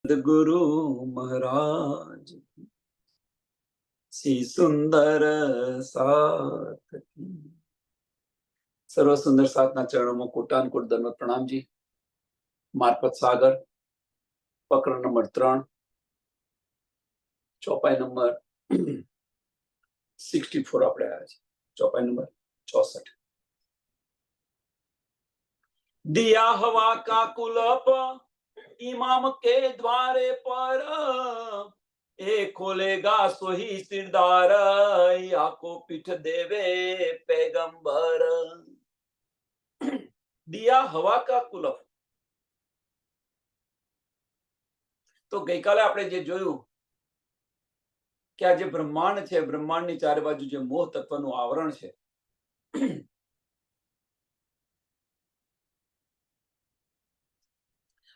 गुरु महाराज श्री सुंदर साथ की सर्व सुंदर साथना चरणों में कोटानुकोट दंडवत प्रणाम जी। मार्फत सागर प्रकरण नंबर 3 चौपाई नंबर 64 આપણે આવ્યા છે। चौपाई नंबर 64। दिया हवा का कुलप इमाम के द्वारे पर ए खोलेगा सोही सिरदार या को पीठ देवे पैगंबर। दिया हवा का कुलप तो ગઈકાલે આપણે જે જોયું કે આ જે બ્રહ્માંડ છે, બ્રહ્માંડની ચારે બાજુ જે મોહ તત્વનું આવરણ છે,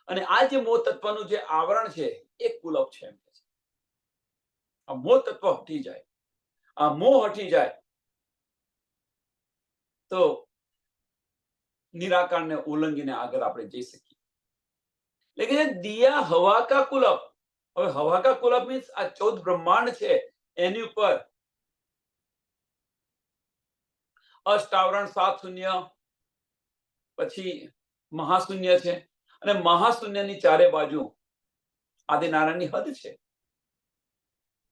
અને આ જે મોહ તત્વનું જે આવરણ છે એ કુલપ છે। આ મોહ તત્વ હટી જાય, આ મોહ હટી જાય તો નિરાકારને ઉલ્લંઘીને આગળ આપણે જઈ શકીએ। लेकिन दिया हवा का कुलप, હવે હવા કા કુલપ મીન્સ આ 14 બ્રહ્માંડ છે એની ઉપર અષ્ટાવરણ, સાત શૂન્ય, પછી મહાશૂન્ય છે, અને મહાશૂન્યની ચારે બાજુ આદિનારાયણની હદ છે।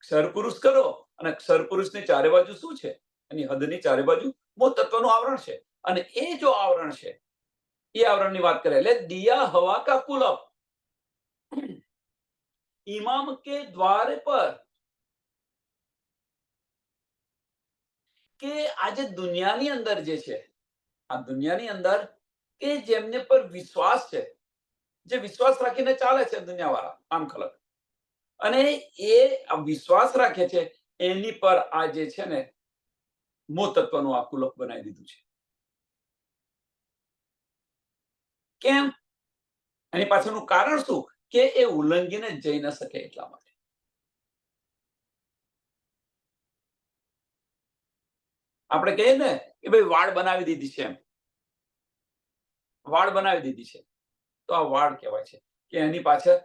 ક્ષર પુરુષ કરો અને ક્ષર પુરુષની ચારે બાજુ શું છે? એની હદની ચારે બાજુ મોહ તત્વનું આવરણ છે, અને એ જો આવરણ છે એ આવરણની વાત કરે એટલે દિયા હવા કા કુલપ इमाम के द्वार पर કે આજે દુનિયાની અંદર જે છે, આ દુનિયાની અંદર કે જેમને પર વિશ્વાસ છે, જે વિશ્વાસ રાખીને ચાલે છે દુનિયાવાળા આમ ખલક, અને એ વિશ્વાસ રાખે છે એની પર આ જે છે ને મોહ તત્વનું આ કુલપ બનાવી દીધું છે। કેમ? એની પાછળનું કારણ શું? કે એ ઉલ્લંઘીને જઈ ન શકે એટલા માટે। આપણે કહીએ ને કે ભાઈ વાડ બનાવી દીધી છે, એમ વાડ બનાવી દીધી છે, તો આ વાડ કહેવાય છે કે એની પાછળ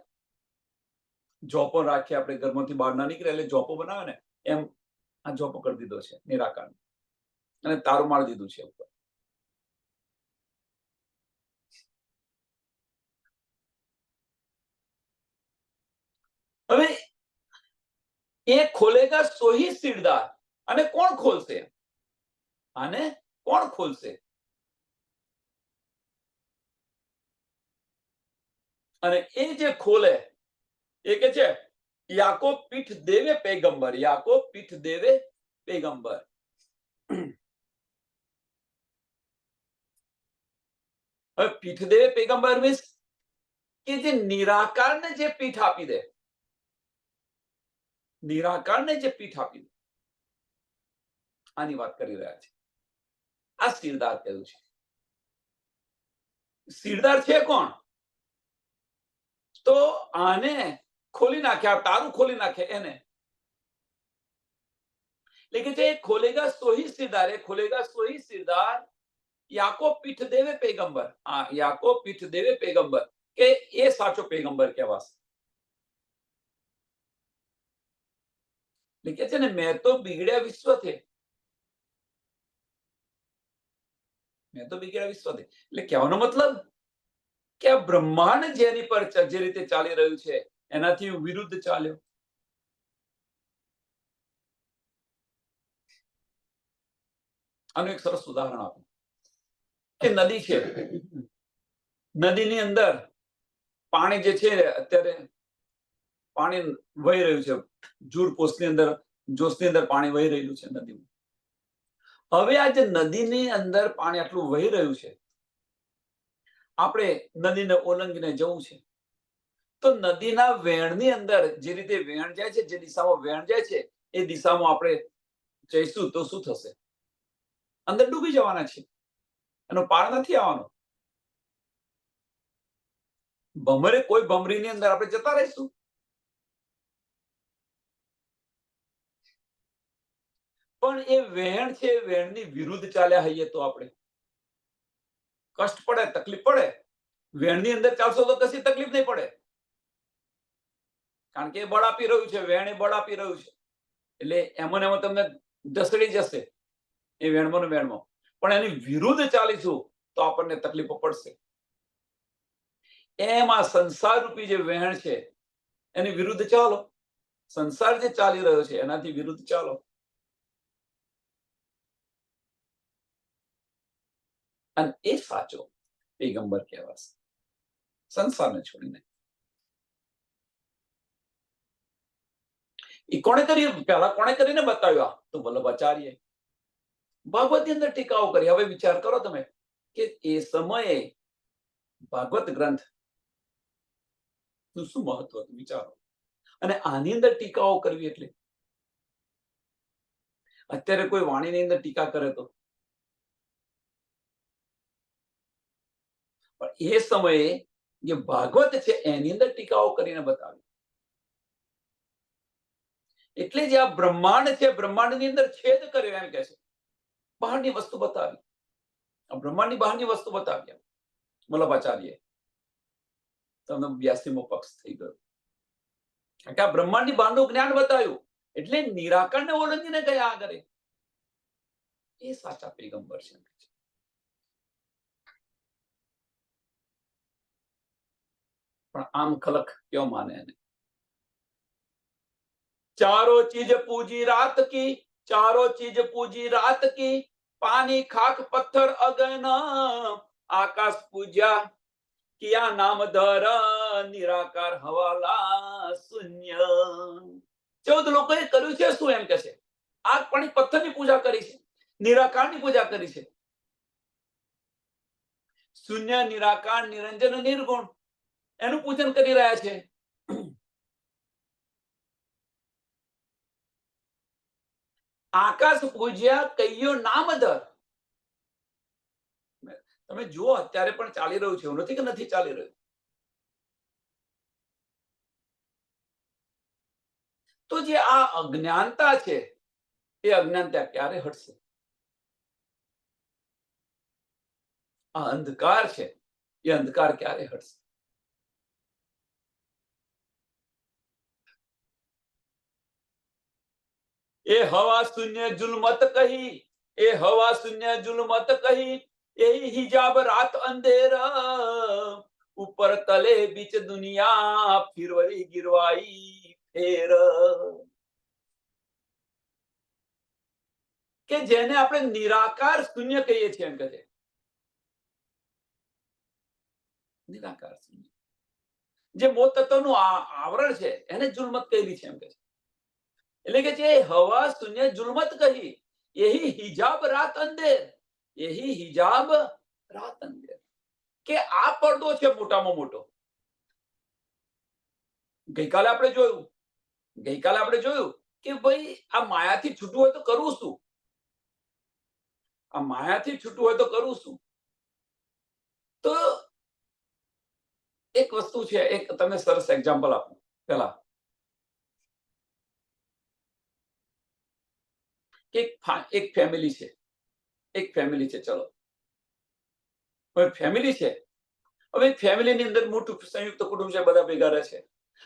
જોપો રાખીએ, આપણે ઘરમાંથી બહાર ના નીકળે એટલે જોપો બનાવે ને એમ આ જોપો કરી દીધો છે નિરાકાર, અને તારું મારી દીધું છે ઉપર। હવે એ ખોલેગા સોહી સિરદાર, અને કોણ ખોલશે? આને કોણ ખોલશે? અને એ જે ખોલે એ કે છે યાકો પીઠ દેવે પૈગંબર, યાકો પીઠ દેવે પૈગંબર। હવે પીઠ દેવે પૈગંબર મીન્સ કે જે નિરાકારને જે પીઠ આપી દે, નિરાકારને જે પીઠ આપી દે, આની વાત કરી રહ્યા છે। આ સિરદાર કહ્યું છે। સિરદાર છે કોણ? તો આને ખોલી નાખે, આ તારું ખોલી નાખે એને, लेकिन જે ખોલેગા સોહી સિરદાર, એ ખોલેગા સોહી સિરદાર યાકો પીઠ દેવે પૈગંબર, આ યાકો પીઠ દેવે પૈગંબર, કે એ સાચો પૈગંબર કહેવાશે। लिखे છે ને મેં તો બિગડ્યા વિશ્વથી, મેં તો બિગડ્યા વિશ્વથી, એટલે કહેવાનો મતલબ કે આ બ્રહ્માંડ જેની પર જે રીતે ચાલી રહ્યું છે એનાથી વિરુદ્ધ ચાલ્યો। આનું એક સરસ ઉદાહરણ આપું કે નદી છે, નદીની અંદર પાણી જે છે અત્યારે પાણી વહી રહ્યું છે, જૂર પોષની અંદર, જોશની અંદર પાણી વહી રહ્યું છે નદીમાં। હવે આ જે નદીની અંદર પાણી આટલું વહી રહ્યું છે, આપણે નદીને ઓલંગીને જવું છે, તો નદીના વેણની અંદર જે રીતે વેણ જાય છે, જે દિશામાં વેણ જાય છે એ દિશામાં આપણે જઈશું તો શું થશે? અંદર ડૂબી જવાના છે, એનો પાર નથી આવવાનો। ભમરે કોઈ ભમરીની અંદર આપણે જતા રહીશું, પણ એ વેણ છે, વેણની વિરુદ્ધ ચાલ્યા હઈએ તો આપણે કષ્ટ પડે, તકલીફ પડે। વેણની અંદર ચાલશો તો કશી તકલીફ નહીં પડે, કારણ કે એ બળ આપી રહ્યું છે, વેણ એ બળ આપી રહ્યું છે, એટલે એમાં એમાં તમને ઢસડી જશે એ વેણમાં ને વેણમાં. પણ એની વિરુદ્ધ ચાલીશું તો આપણને તકલીફો પડશે. એમાં સંસાર રૂપી જે વેણ છે એની વિરુદ્ધ ચાલો. સંસાર જે ચાલી રહ્યો છે એનાથી વિરુદ્ધ ચાલો. અને એ સાચો પૈગંબર કહેવાશે, સંસારને છોડીને. એ કોણે કર્યું? પહેલા કોણે કરીને બતાવ્યું? તો વલ્લભાચાર્ય ભાગવતની અંદર ટીકાઓ કરી. હવે વિચાર કરો તમે કે એ સમયે ભાગવત ગ્રંથ નું શું મહત્વ હતું, વિચારો. અને આની અંદર ટીકાઓ કરવી એટલે અત્યારે કોઈ વાણીની અંદર ટીકા કરે તો, પણ એ સમયે જે ભાગવત છે એની અંદર ટીકાઓ કરીને બતાવી. એટલે જે આ બ્રહ્માંડ છે, બ્રહ્માંડની અંદર છેદ કર્યો એમ કે છે, બહારની વસ્તુ બતાવી. આ બ્રહ્માંડની બહારની વસ્તુ બતાવી વલ્લભાચાર્ય. તમને 82મો પક્ષ થઈ ગયો. આ બ્રહ્માંડની બહારનું જ્ઞાન બતાવ્યું એટલે નિરાકરણને ઓળંગીને ગયા આગળ. એ સાચા પૈગંબર છે. પણ આમ ખલક ક્યો માને એને? ચારો ચીજ પૂજી રાત કી, ચારો ચીજ પૂજી રાત કી, પાनी खाक पत्थर अगन, आकाश पूजा किया नाम धर, निराकार हवाला शून्य. 14 લોકોએ કર્યું છે શું એમ કે છે? આગ પાણી પથ્થરની પૂજા કરી છે, નિરાકારની પૂજા કરી છે. શૂન્ય, નિરાકાર, નિરંજન, નિર્ગુણ એનું પૂજન કરી રહ્યા છે. આકાશ પૂજ્યા કયો નામ ધર. તમે જુઓ અત્યારે પણ ચાલી રહ્યું છે, એવું નથી કે નથી ચાલી રહ્યું. તો જે આ અજ્ઞાનતા છે એ અજ્ઞાનતા ક્યારે હટશે? આ અંધકાર છે એ અંધકાર ક્યારે હટશે? એ હવા શૂન્ય જુલમત કહી, એ હવા શૂન્ય જુલમત કહી, यही हिजाब रात अंधेर, ऊपर तले बीच दुनिया फिर वही गिरवाई फेर. કે જેને આપણે નિરાકાર શૂન્ય કહીએ છીએ એમ કહે છે. નિરાકાર શૂન્ય જે મોત તત્વનું આવરણ છે એને જુલમત કહેલી છે એમ કે છે. એટલે કે જે હવા શૂન્ય જુલમત કહી, यही हिजाब रात अंधेर, यही हिजाब रात अंधेर. કે આ પડદો છે મોટામાં મોટો. ગઈકાલે આપણે જોયું કે ભાઈ આ માયાથી છૂટવું હોય તો કરવું શું? આ માયાથી છૂટવું હોય તો કરવું શું? તો એક વસ્તુ છે, એક તમને સરસ એક્ઝામ્પલ આપું. પેલા એક ફેમિલી છે, ચલો હવે ફેમિલી છે. હવે ફેમિલીની અંદર મોટું સંયુક્ત કુટુંબ છે, બધા ભેગા રહે છે.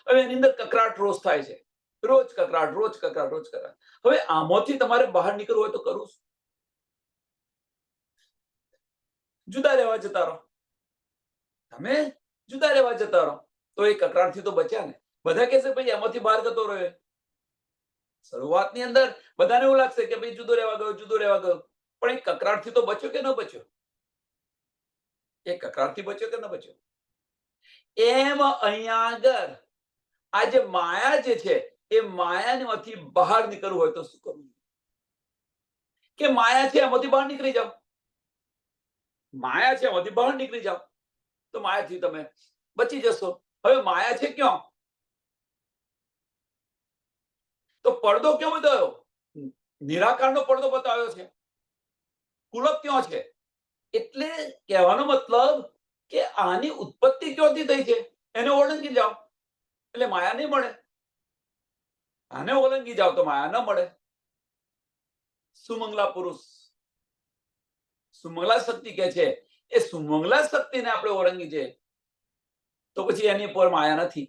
હવે એની અંદર કકરાટ રોજ થાય છે, રોજ કકરાટ. હવે આમાંથી તમારે બહાર નીકળવું હોય તો કરવું શું? જુદા રહેવા જતા રહો. તમે જુદા રહેવા જતા રહો તો એ કકરાટથી તો બચ્યા ને. બધા કહેશે ભાઈ એમાંથી બહાર જતો રહ્યો. શરૂઆતની અંદર બધાને એવું લાગશે કે ભાઈ જુદો રહેવા ગયો, પણ એ કકરાટથી તો બચ્યો કે ન બચ્યો? એ કકરાટથી બચ્યો કે ન બચ્યો? એમ અહીંયા આગળ આ જે માયા જે છે એ માયામાંથી બહાર નીકળવું હોય તો શું કરવું? કે માયા છે એમાંથી બહાર નીકળી જાઓ. માયા છે એમાંથી બહાર નીકળી જાઓ તો માયાથી તમે બચી જશો. હવે માયા છે ક્યાં? તો પડદો ક્યાં બતાવ્યો? નિરાકારનો પડદો બતાવ્યો છે. કુલક ક્યાં છે? એટલે કહેવાનો મતલબ કે આની ઉત્પત્તિ ક્યાંથી થઈ છે એને ઓળંગી જાઓ એટલે માયા નહીં મળે. આને ઓળંગી જાઓ તો માયા ન મળે. સુમંગલા પુરુષ, સુમંગલા શક્તિ કે છે, એ સુમંગલા શક્તિને આપણે ઓળંગી છે તો પછી એની પર માયા નથી.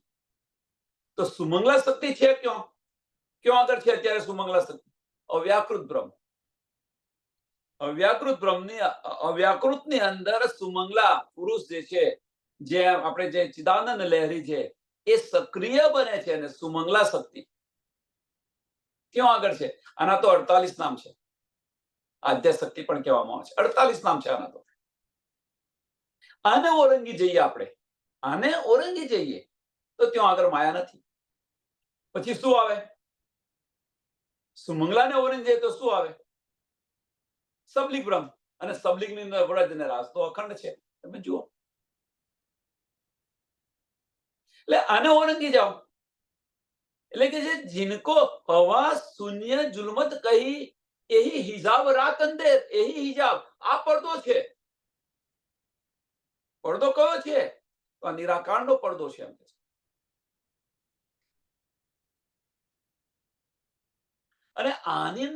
તો સુમંગલા શક્તિ છે ક્યાં? ક્યાં આગળ છે અત્યારે સુમંગલા શક્તિ? અવ્યાકૃત બ્રહ્મ. અવ્યાકૃતની અંદર સુમંગલા પુરુષ જે છે, જે આપણે જે ચિદાનંદ લહેરી છે, એ સક્રિય બને છે અને સુમંગલા શક્તિ ક્યાં આગળ છે? આના તો 48 નામ છે. આદ્ય શક્તિ પણ કહેવામાં આવે છે. 48 નામ છે આના તો. આને ઓળંગી જઈએ આપણે, આને ઓળંગી જઈએ તો ત્યાં આગળ માયા નથી. પછી શું આવે? સુમંગલાને ઓળંગી જઈએ તો શું આવે? સબલિક બ્રહ્મ. અને સબલિકની અંદર વ્રજ અને રાસ તો અખંડ છે. તમે જુઓ, એટલે આને ઓળંગી જાઓ એટલે કે જે जिनको हवा शून्य जुलमत कही यही हिजाब रात अंधेर, यही हिजाब આ પડદો છે. પડદો કયો છે? તો આ નિરાકારનો પડદો છે. અને આની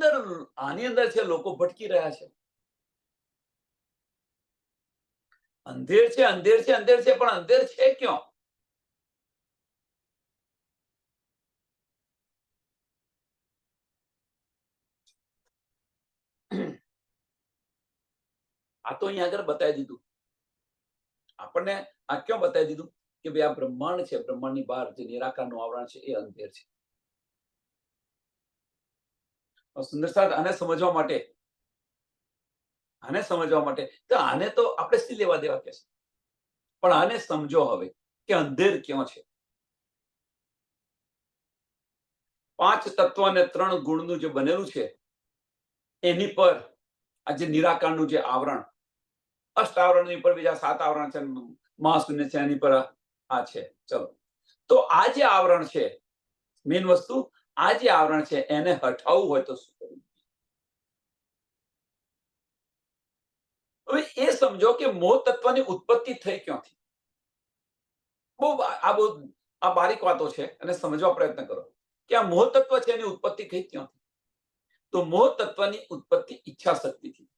અંદર છે લોકો ભટકી રહ્યા છે. અંધેર છે, અંધેર છે, અંધેર છે, પણ અંધેર છે ક્યાં? આ તો અહીંયા આગળ બતાવી દીધું આપણને. આ ક્યાં બતાવી દીધું કે ભાઈ આ બ્રહ્માંડ છે, બ્રહ્માંડની બહાર જે નિરાકારનું આવરણ છે એ અંધેર છે. સુંદર સાહેબ, આને સમજવા માટે તો આને તો આપણે શી લેવા દેવા કે છે, પણ આને સમજો હવે કે અંધેર ક્યાં છે. 5 તત્વ અને 3 ગુણનું જે બનેલું છે એની પર આ જે નિરાકારનું જે આવરણ, અષ્ટાવરણની પર બીજા 7 આવરણ છે, મહાશૂન્ય છે, એની પર આ છે. ચલો, તો આ જે આવરણ છે, મેઇન વસ્તુ આ જે આવરણ છે એને હટાવવું હોય તો શું કરવું? હવે એ સમજો કે મોહ તત્વની ઉત્પત્તિ થઈ ક્યાંથી? આ બારીક વાતો છે અને સમજવા પ્રયત્ન કરો કે આ મોહ તત્વ છે એની ઉત્પત્તિ કઈ ક્યાંથી? તો મોહ તત્વની ઉત્પત્તિ ઈચ્છા શક્તિથી.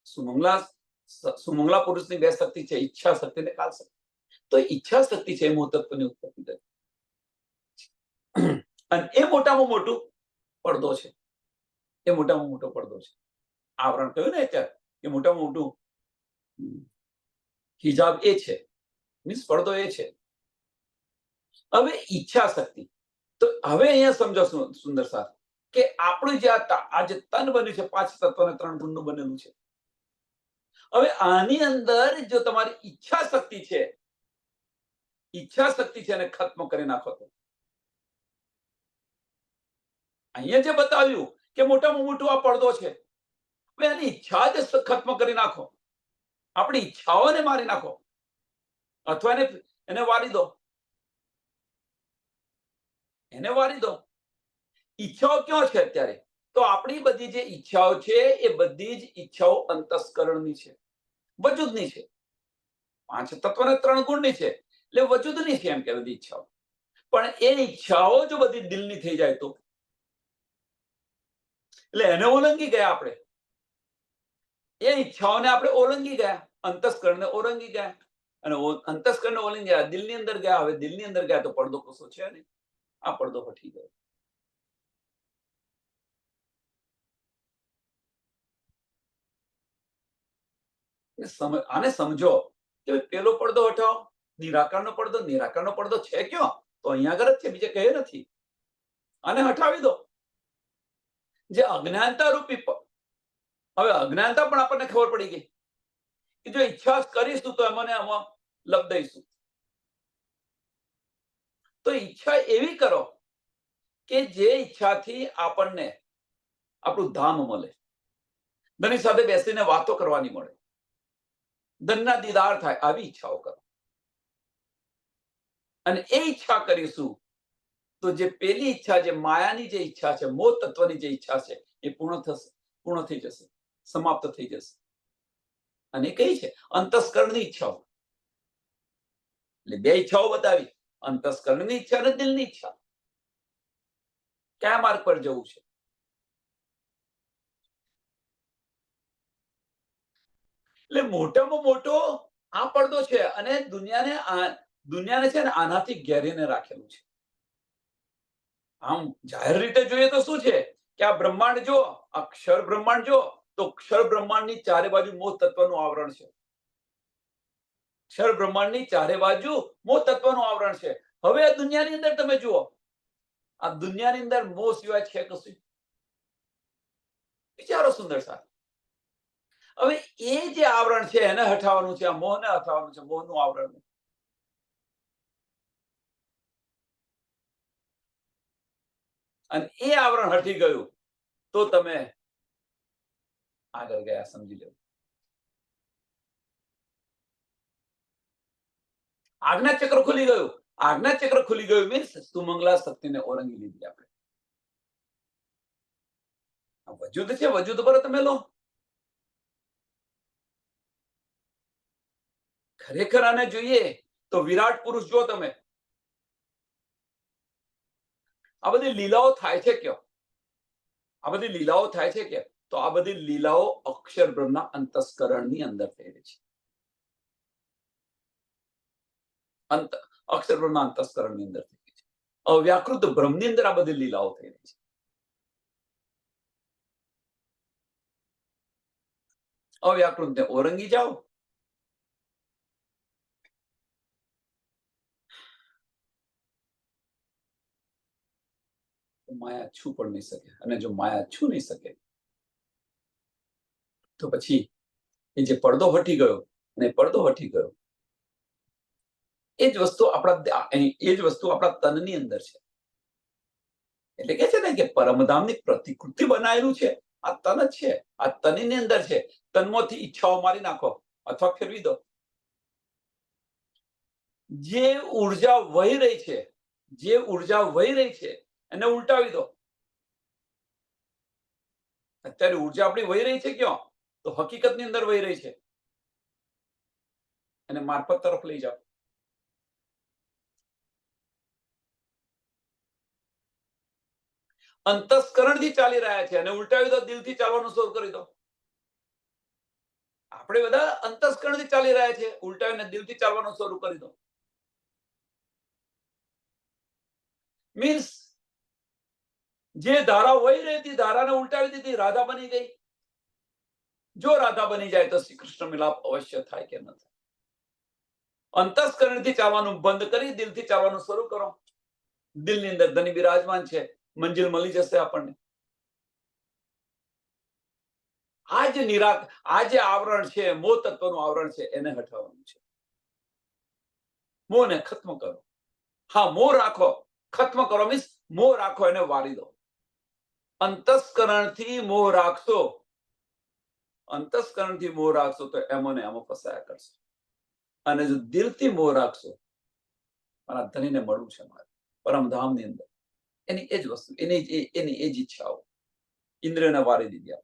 સુમંગલા પુરુષની 2 શક્તિ છે, ઈચ્છા શક્તિ ને કાલ શક્તિ. તો ઈચ્છા શક્તિ છે મોહ તત્વની ઉત્પત્તિ કરી. અને એ મોટામાં મોટું પડદો છે. એ મોટામાં મોટો પડદો છે. આવરણ કહ્યું ને અત્યારે કે મોટામાં મોટું હિજાબ એ છે, મીન્સ પડદો એ છે. હવે ઈચ્છા શક્તિ, તો હવે અહીંયા સમજો સુંદર સાર કે આપણું જે આ જે તન બન્યું છે 5 તત્વ અને 3 ગુણનું બનેલું છે. હવે આની અંદર જો તમારી ઈચ્છા શક્તિ છે એને ખત્મ કરી નાખો તો અહીંયા જે બતાવ્યું કે મોટામાં મોટું આ પડદો છે, હવે એની ઈચ્છા જ ખત્મ કરી નાખો. આપણી ઈચ્છાઓને મારી નાખો અથવા એને વારી દો. ઈચ્છાઓ ક્યાં છે અત્યારે? તો આપણી બધી જે ઈચ્છાઓ છે એ બધી જ ઈચ્છાઓ અંતસ્કરણની છે, વજૂદની છે. 5 તત્વ અને 3 ગુણની છે એટલે વજૂદની છે એમ કે બધી ઈચ્છાઓ. પણ એ ઈચ્છાઓ જો બધી દિલની થઈ જાય તો એટલે એને ઓળંગી ગયા આપણે. એ ઈચ્છાઓને આપણે ઓળંગી ગયા, અંતસ્કરણને ઓળંગી ગયા. અને અંતસ્કરણને ઓળંગી ગયા, દિલની અંદર ગયા. હવે દિલની અંદર ગયા તો પડદો કશો છે નહીં. આ પડદો હટી ગયો. આને સમજો કે પેલો પડદો હટાવો, નિરાકારનો પડદો છે ક્યાં? તો અહીંયા આગળ જ છે, બીજે કહે નથી. આને હટાવી દો. જે અજ્ઞાનતા રૂપી, હવે અજ્ઞાનતા પણ આપણને ખબર પડી ગઈ કે જો ઈચ્છા કરીશું તો એમને આમાં લપદઈશું. તો ઈચ્છા એવી કરો કે જે ઈચ્છાથી આપણને આપણું ધામ મળે, ધની સાથે બેસીને વાતો કરવાની મળે, ધનના દીદાર થાય, આવી ઈચ્છાઓ કરો. અને એ ઈચ્છા કરીશું તો જે પેલી ઈચ્છા, જે માયાની જે ઈચ્છા છે, મોહ તત્વની જે ઈચ્છા છે એ પૂર્ણ થઈ જશે, સમાપ્ત થઈ જશે. અને કઈ છે? અંતસ્કરણની ઈચ્છાઓ. એટલે 2 ઈચ્છાઓ બતાવી, અંતસ્કરણની ઈચ્છા અને દિલની ઈચ્છા. કયા માર્ગ પર જવું છે? એટલે મોટામાં મોટો આ પડદો છે અને દુનિયાને છે ને આનાથી ઘેરીને રાખેલું છે. આમ જાહેર રીતે જોઈએ તો શું છે કે આ બ્રહ્માંડ જો, અક્ષર બ્રહ્માંડ જો, તો ક્ષર બ્રહ્માંડની ચારે બાજુ મોહ તત્વનું આવરણ છે. ક્ષર બ્રહ્માંડની ચારે બાજુ મોહ તત્વનું આવરણ છે. હવે આ દુનિયાની અંદર તમે જુઓ, આ દુનિયાની અંદર મોહ સિવાય છે કશું? વિચારો સુંદર સાહેબ. હવે એ જે આવરણ છે એને હટાવવાનું છે, આ મોહને હટાવવાનું છે, મોહનું આવરણ. અને એ આવરણ હટી ગયું તો તમે આગળ ગયા, સમજી લો. આજ્ઞા ચક્ર ખુલી ગયું. આજ્ઞા ચક્ર ખુલી ગયું મીન્સ સુમંગલા શક્તિને ઓળંગી લીધી આપણે. વજૂદ છે, વજૂદ પર તમે લો. ખરેખર આને જોઈએ તો વિરાટ પુરુષ જો તમે, આ બધી લીલાઓ થાય છે ક્યાં? આ બધી લીલાઓ થાય છે કે? તો આ બધી લીલાઓ અક્ષર બ્રહ્મના અંતસ્કરણની અંદર થઈ રહી છે. અક્ષર બ્રહ્મના અંતસ્કરણની અંદર થઈ રહી છે. અવ્યાકૃત બ્રહ્મની અંદર આ બધી લીલાઓ થઈ રહી છે. અવ્યાકૃતને ઓરંગી જાઓ, માયા છું પણ નહીં શકે. અને જો માયા છું નહીં શકે તો પછી એ જે પડદો હટી ગયો, અને પડદો હટી ગયો, એ જ વસ્તુ આપણા તનની અંદર છે. એટલે કે છે ને કે પરમધામની પ્રતિકૃતિ બનાવેલું છે, આ તન જ છે. આ તનની અંદર છે. તનમાંથી ઈચ્છાઓ મારી નાખો અથવા ફેરવી દો. જે ઉર્જા વહી રહી છે, જે ઉર્જા વહી રહી છે એને ઉલટાવી દો. અત્યારે ઉર્જા આપણી વહી રહી છે ક્યાં? તો હકીકતની અંદર વહી રહી છે. એને મારફત તરફ લઈ જાઓ. અંતસ્કરણથી ચાલી રહ્યા છે અને ઉલટાવી દો, દિલથી ચાલવાનું શરૂ કરી દો. આપણે બધા અંતસ્કરણથી ચાલી રહ્યા છે, ઉલટાવીને દિલથી ચાલવાનું શરૂ કરી દો. મીન્સ જે ધારા વહી રહી હતી, ધારાને ઉલટાવી દીધી, રાધા બની ગઈ. જો રાધા બની જાય તો શ્રી કૃષ્ણ મિલાપ અવશ્ય થાય કે ન થાય? અંતસ્કરણથી ચાલવાનું બંધ કરી દિલથી ચાલવાનું શરૂ કરો. દિલની અંદર ધની બિરાજમાન છે, મંજિલ મળી જશે આપણને. આ જે આવરણ છે, મોહ તત્વનું આવરણ છે, એને હટાવવાનું છે. મોહને ખત્મ કરો. હા, મોહ રાખો, ખત્મ કરો મીન્સ મોહ રાખો, એને વારી દો. અંતસ્કરણથી મોહ રાખશો, અંતસ્કરણથી મોહ રાખશો તો એમો ને એમો ફસાયા કરશે. અને જો દિલથી મોહ રાખશો, મારા ધણીને મળવું છે, મારે પરમધામની અંદર, એની એ જ વસ્તુ, એની એ જ ઈચ્છાઓ ઇન્દ્રિયોને વારી દીધી.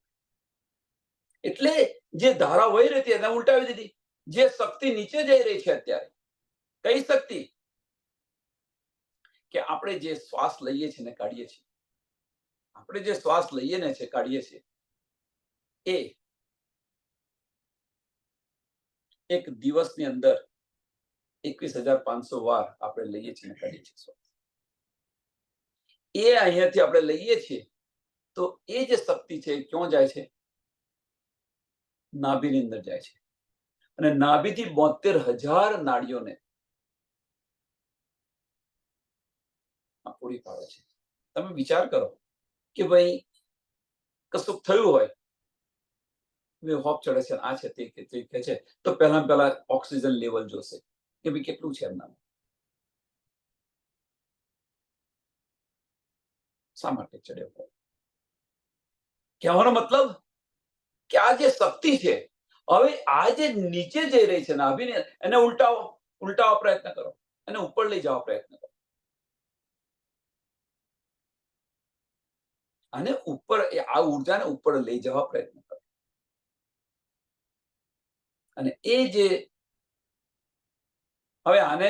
એટલે જે ધારા વહી રહી હતી એને ઉલટાવી દીધી. જે શક્તિ નીચે જઈ રહી છે અત્યારે, કઈ શક્તિ? કે આપણે જે શ્વાસ લઈએ છીએ ને કાઢીએ છીએ, આપણે જે શ્વાસ લઈએ ને છે કાઢીએ છીએ, એ એક દિવસની અંદર 21,500 વાર આપણે લઈએ છીએ ને કાઢીએ છીએ શ્વાસ. એ અહીંયાથી આપણે લઈએ છીએ તો એ જે શક્તિ છે ક્યાં જાય છે? નાભીની અંદર જાય છે. અને નાભીથી 72,000 નાડીઓને પૂરી પાડે છે. તમે વિચાર કરો કે ભાઈ કશું થયું હોય, હોપ ચડે છે, આ છે, તે કે છે, તો પહેલા ઓક્સિજન લેવલ જોશે કે ભાઈ કેટલું છે એમના. શા માટે ચડ્યો? કહેવાનો મતલબ કે આ જે શક્તિ છે, હવે આ જે નીચે જઈ રહી છે નાભીને, એને ઉલટાવો પ્રયત્ન કરો, એને ઉપર લઈ જવા પ્રયત્ન કરો. અને ઉપર આ ઉર્જાને ઉપર લઈ જવા પ્રયત્ન કરો. અને એ જે હવે આને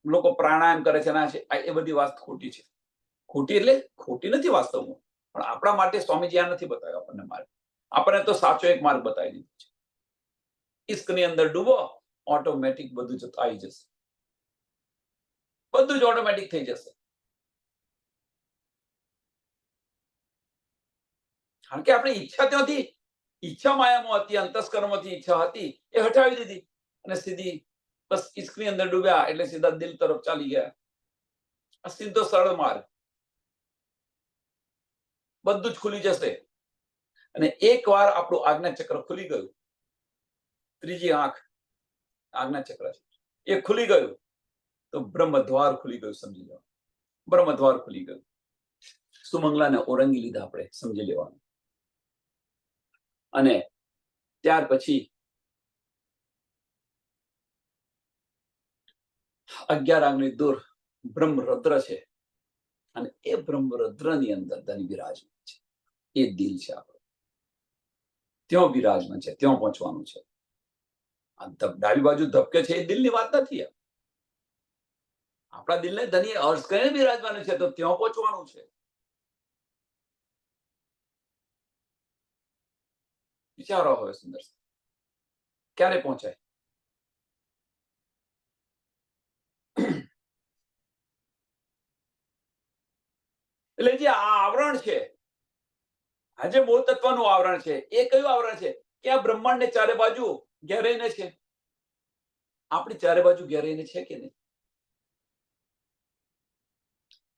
લોકો પ્રાણાયામ કરે છે, ના છે, એ બધી વાત ખોટી છે. ખોટી એટલે ખોટી નથી વાસ્તવમાં, પણ આપણા માટે સ્વામીજી આ નથી બતાવ્યો આપણને માર્ગ. આપણને તો સાચો એક માર્ગ બતાવી દીધો છે. ઇશ્કની અંદર ડૂબો, ઓટોમેટિક બધું જ આવી જશે. બધું જ ઓટોમેટિક થઈ જશે. કારણ કે આપણે ઈચ્છા ત્યાંથી ઈચ્છા માયામાં હતી, અંતસ્કરણમાંથી ઈચ્છા હતી એ હટાવી દીધી અને સીધી બસ ઇશ્કની અંદર ડૂબ્યા એટલે સીધા દિલ તરફ ચાલી ગયા. આ સીધો સરળ માર્ગ, બધું જ ખુલી જશે. અને એકવાર આપણું આજ્ઞા ચક્ર ખુલી ગયું, ત્રીજી આંખ આજ્ઞા ચક્ર છે, એ ખુલી ગયું તો બ્રહ્મદ્વાર ખુલી ગયું, સમજી લો. બ્રહ્મદ્વાર ખુલી ગયું. સુમંગલાને ઓરંગી લીધા, આપણે સમજી લેવાનું. અને ત્યાર પછી 11 આંગળી દૂર બ્રહ્મરદ્ર છે અને એ બ્રહ્મરદ્રની અંદર ધન બિરાજમાન છે. એ દિલ છે આપણું, ત્યાં બિરાજમાન છે, ત્યાં પહોંચવાનું છે. આ ડાબી બાજુ ધબકે છે એ દિલની વાત નથી. આપણા દિલને ધની અર્શ કરીને બિરાજવાનું છે, તો ત્યાં પહોંચવાનું છે. વિચારો હવે સુંદર, ક્યારે પહોંચાય? એટલે જે આ આવરણ છે, આજે મૂળ તત્વનું આવરણ છે, એ કયું આવરણ છે? કે આ બ્રહ્માંડને ચારે બાજુ ઘેરાઈને છે. આપણી ચારે બાજુ ઘેરાઈને છે કે નહીં?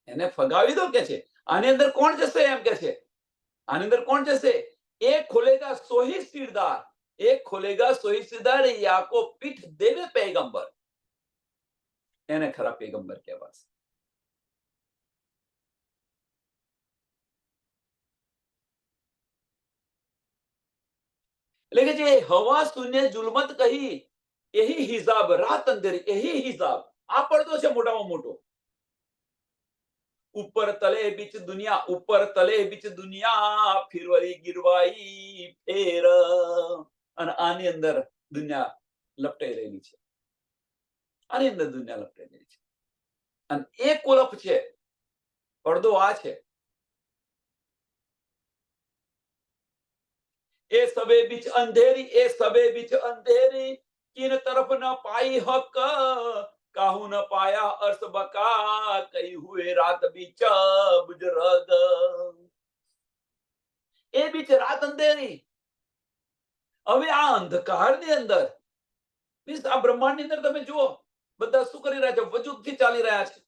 એને ફગાવી દો કે છે. આની અંદર કોણ જશે એમ કે છે. આની અંદર કોણ જશે? એક ખોલેગા સોહી સિરદાર, એક ખોલેગા સોહી સિરદાર, યાકો પીઠ દેવે પૈગંબર. એને ખરા પૈગંબર કહેવાશે. એટલે કે જે હવા શૂન્ય જુલમત કહી, यही हिसाब रात अंधेरी, यही हिसाब આ પડદો છે મોટામાં મોટો. ઉપર તલે બીચ દુનિયા, ઉપર તલે બીચ દુનિયા, ફિરવરી ગિરવાઈ ફેર. અને આની અંદર દુનિયા લપટાઈ રહેલી છે, આની અંદર દુનિયા લપટાઈ રહેલી છે. અને એ કુલપ છે, પડદો આ છે. એ સબે બીચ અંધેરી, એ સબે બીચ અંધેરી, किन तरफ न पाई हक, काहू न पाया अर्श बका, कई हुए रात बीच बुजरग. એ બીચ રાત અંધેરી. હવે આ અંધકારની અંદર, આ બ્રહ્માંડની અંદર તમે જુઓ, બધા શું કરી રહ્યા છે? વજૂદથી ચાલી રહ્યા છે.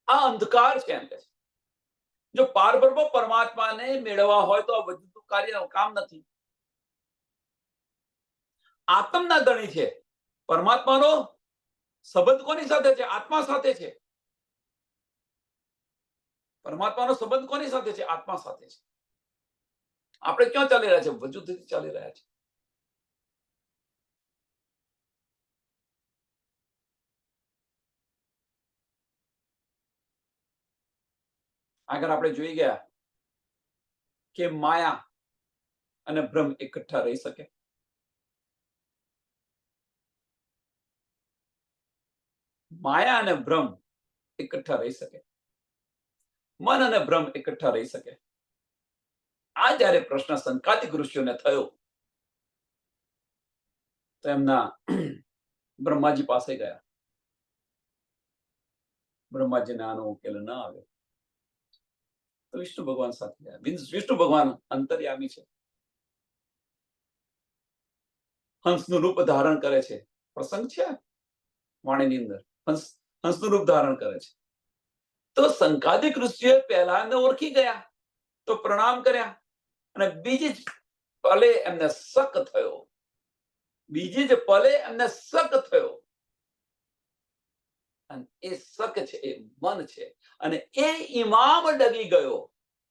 આ અંધકાર છે એમ કે છે. જો પારબ્રહ્મ પરમાત્માને મેળવવા હોય તો આ વજૂદનું કાર્ય કામ નથી. આત્મના ધણી છે. પરમાત્માનો સંબંધ કોની સાથે છે? આત્મા સાથે છે. પરમાત્માનો સંબંધ કોની સાથે છે? આત્મા સાથે છે. આપણે ક્યાં ચાલી રહ્યા છે? વજૂદથી ચાલી રહ્યા છે. આગળ આપણે જોઈ ગયા કે માયા અને બ્રહ્મ એકઠા રહી શકે? માયા અને બ્રહ્મ એકઠા રહી શકે? મન અને બ્રહ્મ એકઠા રહી શકે? આ જ્યારે પ્રશ્ન સંકાતિક ઋષિઓને થયો તો એમના બ્રહ્માજી પાસે ગયા. બ્રહ્માજીને આનો ઉકેલ ન આવ્યો તો વિષ્ણુ ભગવાન સાથે ગયા. વિષ્ણુ ભગવાન અંતર્યામી છે, હંસનું રૂપ ધારણ કરે છે. પ્રસંગ છે વાણીની અંદર, હંસનું રૂપ ધારણ કરે છે. તો સંકાદિક ઋષિએ પહેલા એમને ઓળખી ગયા તો પ્રણામ કર્યા, અને બીજી જ પલે એમને શક થયો. બીજી જ પલે એમને શક થયો. અને એ શક છે, એ મન છે, અને એ ઇમામ ડગી ગયો.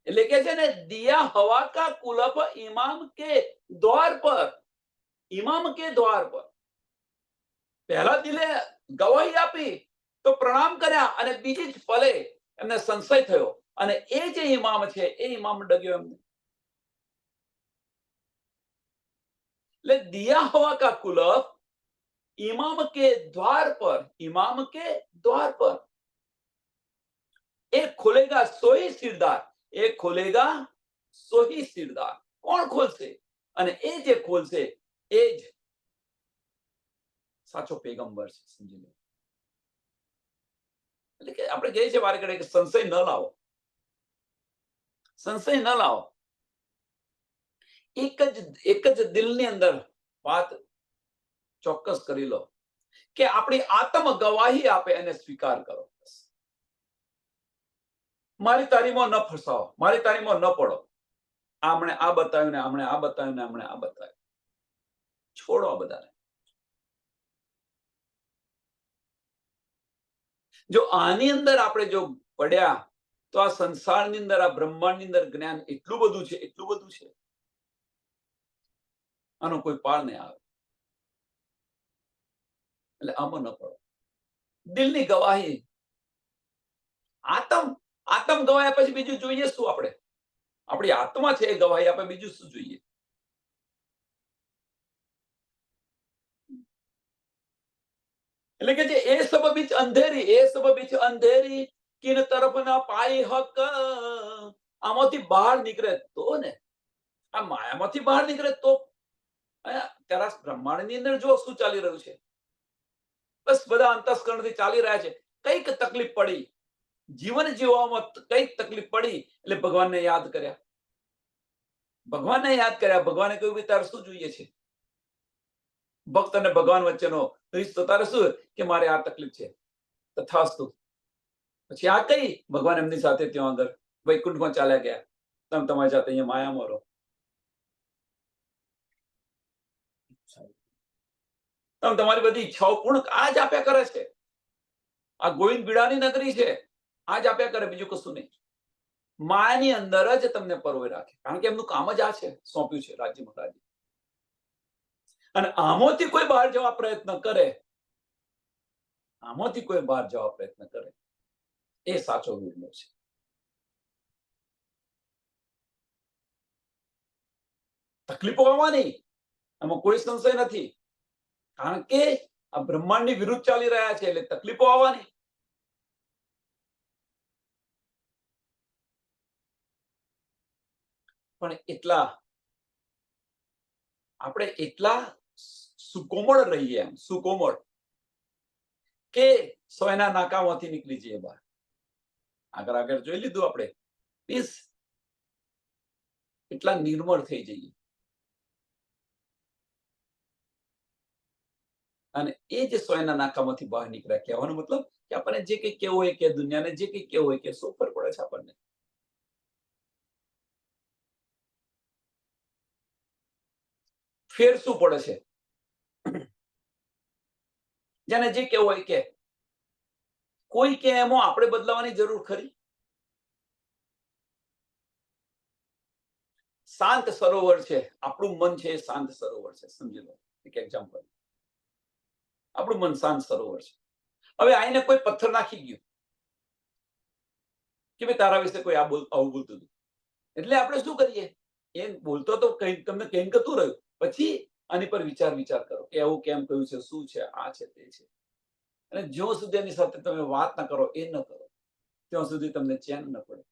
એટલે કે છે ને, દિયા હવા કા કુલપ ઇમામ કે દ્વાર પર, ઇમામ કે દ્વાર પર. પહેલા દિલે ગવાહી આપી તો પ્રણામ કર્યા, અને બીજી જ પલે એમને સંશય થયો, અને એ જે ઇમામ છે એ ઇમામ ડગ્યો એમને. એટલે દિયા હવા કા કુલપ इमाम के द्वार पर, इमाम के द्वार पर. एक खोलेगा सोई सिरदार, एक खोलेगा सोही सिरदार. કોણ ખોલશે? અને એ જે ખોલશે એ જ સાચો પેગંબર છે, સમજી લો. એટલે કે આપણે કહીએ છીએ વારે ઘડીએ કે સંશય ન લાવો, સંશય ન લાવો. એક જ દિલની અંદર વાત ચોક્કસ કરી લો કે આપણી આત્મ ગવાહી આપે એને સ્વીકાર કરો. મારી તારીમાં ન ફસાવો, મારી તારીમાં ન પડો. આમણે આ બતાવ્યું ને આમણે આ બતાવ્યું ને આમણે આ બતાવ્યું. છોડો આ બધાને. જો આની અંદર આપણે જો પડ્યા તો આ સંસારની અંદર, આ બ્રહ્માંડની અંદર જ્ઞાન એટલું બધું છે, એટલું બધું છે, આનો કોઈ પાર નહીં આવે. એટલે આમાં ન પડો. દિલની ગવાહી. આત્મ ગવાયા પછી બીજું જોઈએ શું? આપણે આપણી આત્મા છે એ ગવાહી આપે, બીજું શું જોઈએ? એટલે કે જે એ સબ બીચ અંધેરી કિન તરફ ના પાઈ હક. આમાંથી બહાર નીકળે તો ને, આ માયામાંથી બહાર નીકળે તો ત્યારે બ્રહ્માંડની અંદર જો શું ચાલી રહ્યું છે, બસ બધા અંતસ્કરણથી ચાલી રહ્યા છે. કઈક તકલીફ પડી, જીવન જીવવામાં કઈક તકલીફ પડી એટલે ભગવાનને યાદ કર્યા. ભગવાને કહ્યું કે તારે શું જોઈએ છે? ભક્ત અને ભગવાન વચ્ચેનો રિશ્તો તારે શું કે મારે આ તકલીફ છે, તથાસ્તુ. પછી આ કઈ ભગવાન એમની સાથે ત્યાં આગળ વૈકુંઠમાં ચાલ્યા ગયા. તમે તમારી જાતે અહીંયા માયામાં રહો. તમે તમારી બધી ઈચ્છાઓ પૂર્ણ આ જ આપ્યા કરે છે. આ ગોવિંદ બીડાની નગરી છે, આ જ આપ્યા કરે, બીજું કશું નહીં. માયાની અંદર જ તમને પરોવી રાખે, કારણ કે એમનું કામ જ આ છે, સોંપ્યું છે રાજ્ય મહારાજ. અને આમાંથી કોઈ બહાર જવા પ્રયત્ન કરે, એ સાચો વીરલો છે. તકલીફો આવવાની, એમાં કોઈ સંશય નથી, કારણ કે આ બ્રહ્માંડની વિરુદ્ધ ચાલી રહ્યા છે એટલે તકલીફો આવવાની. પણ આપણે એટલા સુકોમળ રહીએ, એમ સુકોમળ કે સોયના નાકામાંથી નીકળી જઈએ બહાર. આગળ જોઈ લીધું આપણે, મીન્સ એટલા નિર્મળ થઈ જઈએ. અને એ જે સોયના નાકામાંથી બહાર નીકળ્યા, કહેવાનો મતલબ કે આપણને જે કંઈ કેવું હોય કે દુનિયાને જે કંઈ કેવું હોય કે શું ફરક પડે છે આપણને? ફેર શું પડે છે? જેને જે કેવું હોય કે કોઈ કે એમાં આપણે બદલાવાની જરૂર ખરી? શાંત સરોવર છે, આપણું મન છે એ શાંત સરોવર છે. સમજી લો એક એક્ઝામ્પલ. આપણું મન શાંત સરોવર છે. હવે આઈને કોઈ પથ્થર નાખી ગયું કે ભાઈ તારા વિશે કોઈ આવું બોલતું હતું, એટલે આપણે શું કરીએ? એ બોલતો તો તમને કેમ કતું રહ્યું, પછી આની પર વિચાર કરો કે એવું કેમ કહ્યું છે, શું છે, આ છે, તે છે. અને જ્યાં સુધી એની સાથે તમે વાત ના કરો, એ ન કરો, ત્યાં સુધી તમને ચેન ન પડે.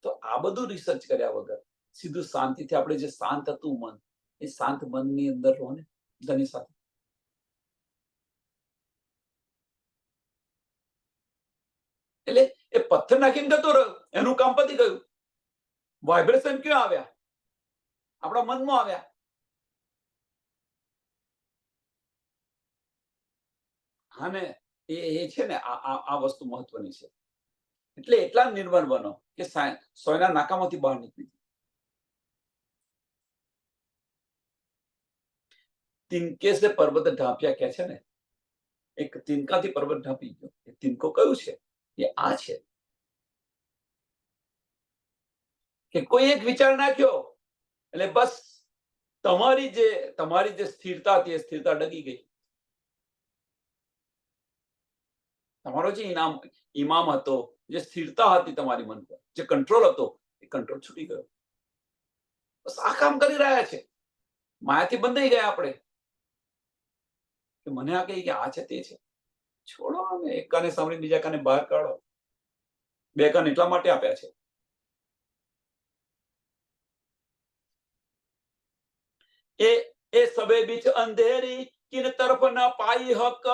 તો આ બધું રિસર્ચ કર્યા વગર સીધું શાંતિથી આપણે જે શાંત હતું મન, એ શાંત મનની અંદર રહો ને ધની સાથે. એટલે એ પથ્થર નાખીને જતો રહ્યો, એનું કામ પતી ગયું. વાઇબ્રેશન ક્યાં આવ્યા? આપણા મનમાં આવ્યા. અને એ છે ને આ વસ્તુ મહત્વની છે. એટલે એટલા નિર્મળ બનો કે સોયના નાકામાંથી બહાર નીકળી. તિનકે સે પર્વત ઢાંપ્યા કે છે ને, એક તિનકાથી પર્વત ઢાંપી ગયો. એ તિનકો કયું છે? એ આ છે કે કોઈ એક વિચાર નાખ્યો એટલે બસ તમારી જે સ્થિરતા હતી એ સ્થિરતા ડગી ગઈ. તમારો જે ઇમામ હતો, જે સ્થિરતા હતી તમારી મન પર, જે કંટ્રોલ હતો, એ કંટ્રોલ છૂટી ગયો. બસ આ કામ કરી રહ્યા છે. માયાથી બંધાઈ ગયા આપણે કે મને આ કહી કે આ છે તે છે. છોડો, અને એક કાને સાંભળી બીજા કાને બહાર કાઢો. બે કાન એટલા માટે આપ્યા છે. એ સબે બીચ અંધેરી કિન તરફ ન પાઈ હક.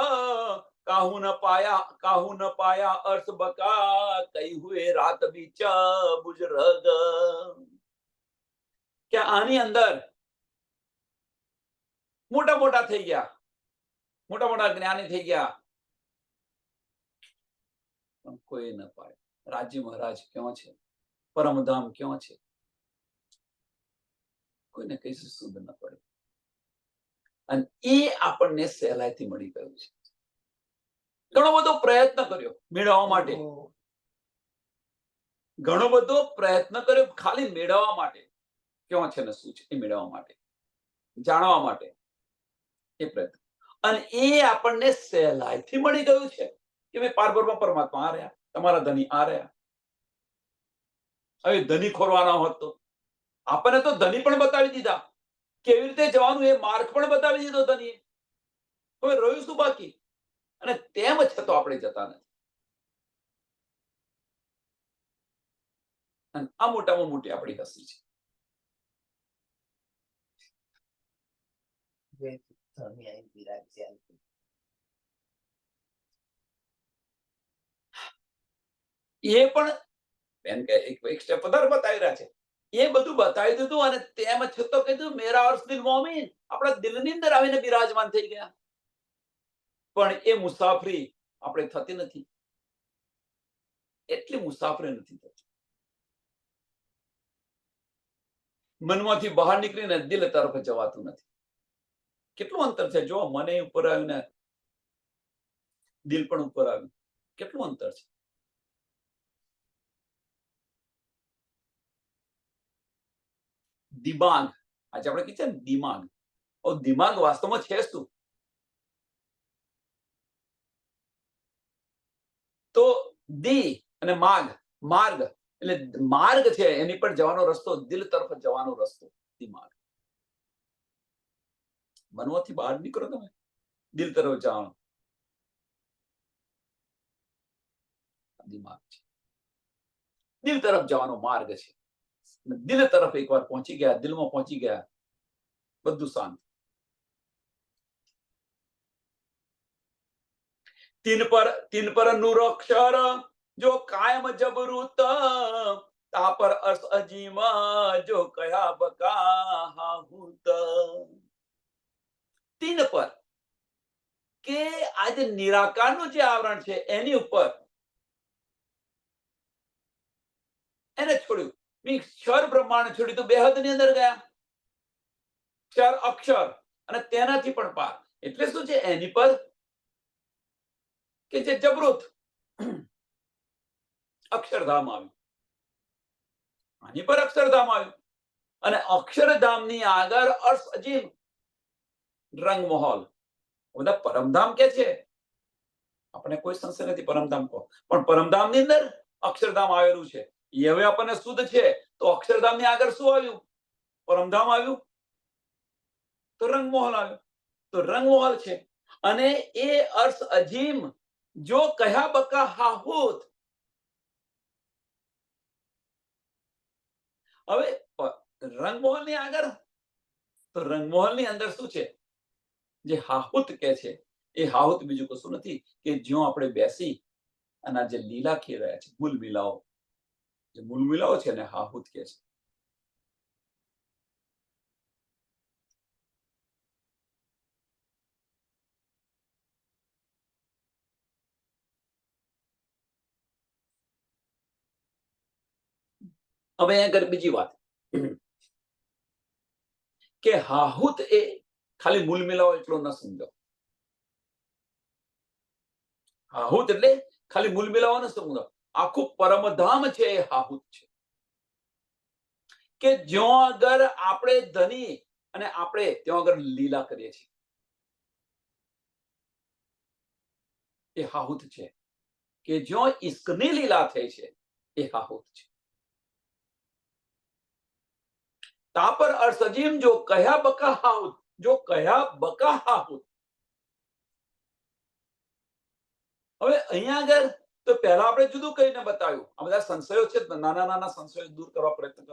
કાહુ ન પાયા અર્થ બકા, કઈ હુએ રાત બીચ બુજ રગ. કે આની અંદર મોટા મોટા થઈ ગયા, મોટા મોટા જ્ઞાની થઈ ગયા, પણ કોઈ ન પાડે. રાજી મહારાજ ક્યાં છે, પરમધામ ક્યાં છે, કોઈને કઈ સુધ ન પડે. અને એ આપણને સહેલાઈથી મળી ગયું છે. ઘણો બધો પ્રયત્ન કર્યો મેળવવા માટે, ઘણો બધો પ્રયત્ન કર્યો ખાલી મેળવવા માટે. ક્યાં છે ને શું છે એ મેળવવા માટે, જાણવા માટે એ પ્રયત્ન. અને એ આપણને સહેલાઈથી મળી ગયું છે કે મેં પારબ્રહ્મ પરમાત્મા આ રહ્યા, તમારા ધની આ રહ્યા. હવે ધની ખોરવાના હોત તો આપણને તો ધની પણ બતાવી દીધા, કેવી રીતે જવાનું એ માર્ગ પણ બતાવી દીધો ધનીએ. હવે રહ્યું શું બાકી? અને તેમ છતાં આપણે જતા નથી. અને આ મોટામાં મોટી આપણી હસી છે. એ પણ બેન કે એક સ્ટેપ વધારે બતાવી રહ્યા છે. એ બધું બતાવી દીધું અને તેમ છતાં કીધું મેરા અર્શ દિલ મોમીન, આપણા દિલની અંદર આવીને બિરાજમાન થઈ ગયા. પણ એ મુસાફરી આપણે થતી નથી, એટલી મુસાફરી નથી થતી. મનમાંથી બહાર નીકળીને દિલ તરફ જવાતું નથી. કેટલું અંતર છે જો, મને ઉપર આવ્યું ને દિલ પણ ઉપર આવ્યું, કેટલું અંતર છે. દિમાગ, આજે આપણે કહીએ ને દિમાગ, દિમાગ વાસ્તવમાં છે શું? તો દી અને માર્ગ, માર્ગ એટલે માર્ગ છે, એની પર જવાનો રસ્તો, દિલ તરફ જવાનો રસ્તો દિમાગ. મનમાંથી બહાર નીકળો તમે, દિલ તરફ જવાનો દિમાગ છે, દિલ તરફ જવાનો માર્ગ છે. દિલ તરફ એકવાર પહોંચી ગયા, દિલમાં પહોંચી ગયા, બધું શાંત. તીન પર નૂર અક્ષર જો કાયમ જબરૂત, તા પર અર્શ અજીમા જો કયા બકા હૂત. તીન પર, કે આજે નિરાકારનું જે આવરણ છે એની ઉપર એને છોડ્યું. ક્ષર બ્રહ્માંડ છોડ્યું તો બેહદ ની અંદર ગયા. ક્ષર અક્ષર અને તેનાથી પણ પાર. એટલે શું છે એની પર કે જે જબરૂત અક્ષરધામ આવ્યું, આની પર અક્ષરધામ આવ્યું. અને અક્ષરધામની આગળ અર્શ અજીમ રંગમહોલ. બધા પરમધામ કે છે, આપણે કોઈ સંશય નથી પરમધામ કહો, પણ પરમધામની અંદર અક્ષરધામ આવેલું છે. એ હવે આપણને શુદ્ધ છે તો અક્ષરધામની આગળ શું આવ્યું? પરમધામ આવ્યું, તો રંગમહોલ આવ્યું. તો રંગમહોલ છે. અને એ અર્શ અજીમ જો કહ્યા બકા હાહુત. હવે રંગમહોલ ની આગળ, તો રંગમહોલ ની અંદર શું છે? જે હાહુત કે છે એ હાહુત બીજું કશું નથી કે જ્યાં આપણે બેસી અને જે લીલા ખેલ રહ્યા છે, મૂલ મિલાઓ, જે મૂલ મિલાઓ છે ને હાહુત કે છે. હવે અહીંયા આગળ બીજી વાત કે હાહુત એ ખાલી મૂલ મિલાવો એટલો ન સમજો. હાહુત એટલે ખાલી મૂલ મિલાવો ન સમજો, આખું પરમધામ છે એ હાહુત છે. કે જ્યાં આગળ આપણે ધની અને આપણે ત્યાં આગળ લીલા કરીએ છીએ એ હાહુત છે. કે જ્યાં ઈશ્કની લીલા થઈ છે એ હાહુત છે. તા પર અર્શ અજીમ જો કહ્યા બકા હાહુત, જો કહ્યા બકા હાહુત. હવે અહીંયા આગળ તો પહેલા આપણે જુદું કહીને બતાવ્યું. આ બધા સંશયો છે, નાના નાના સંશયો દૂર કરવા પ્રયત્ન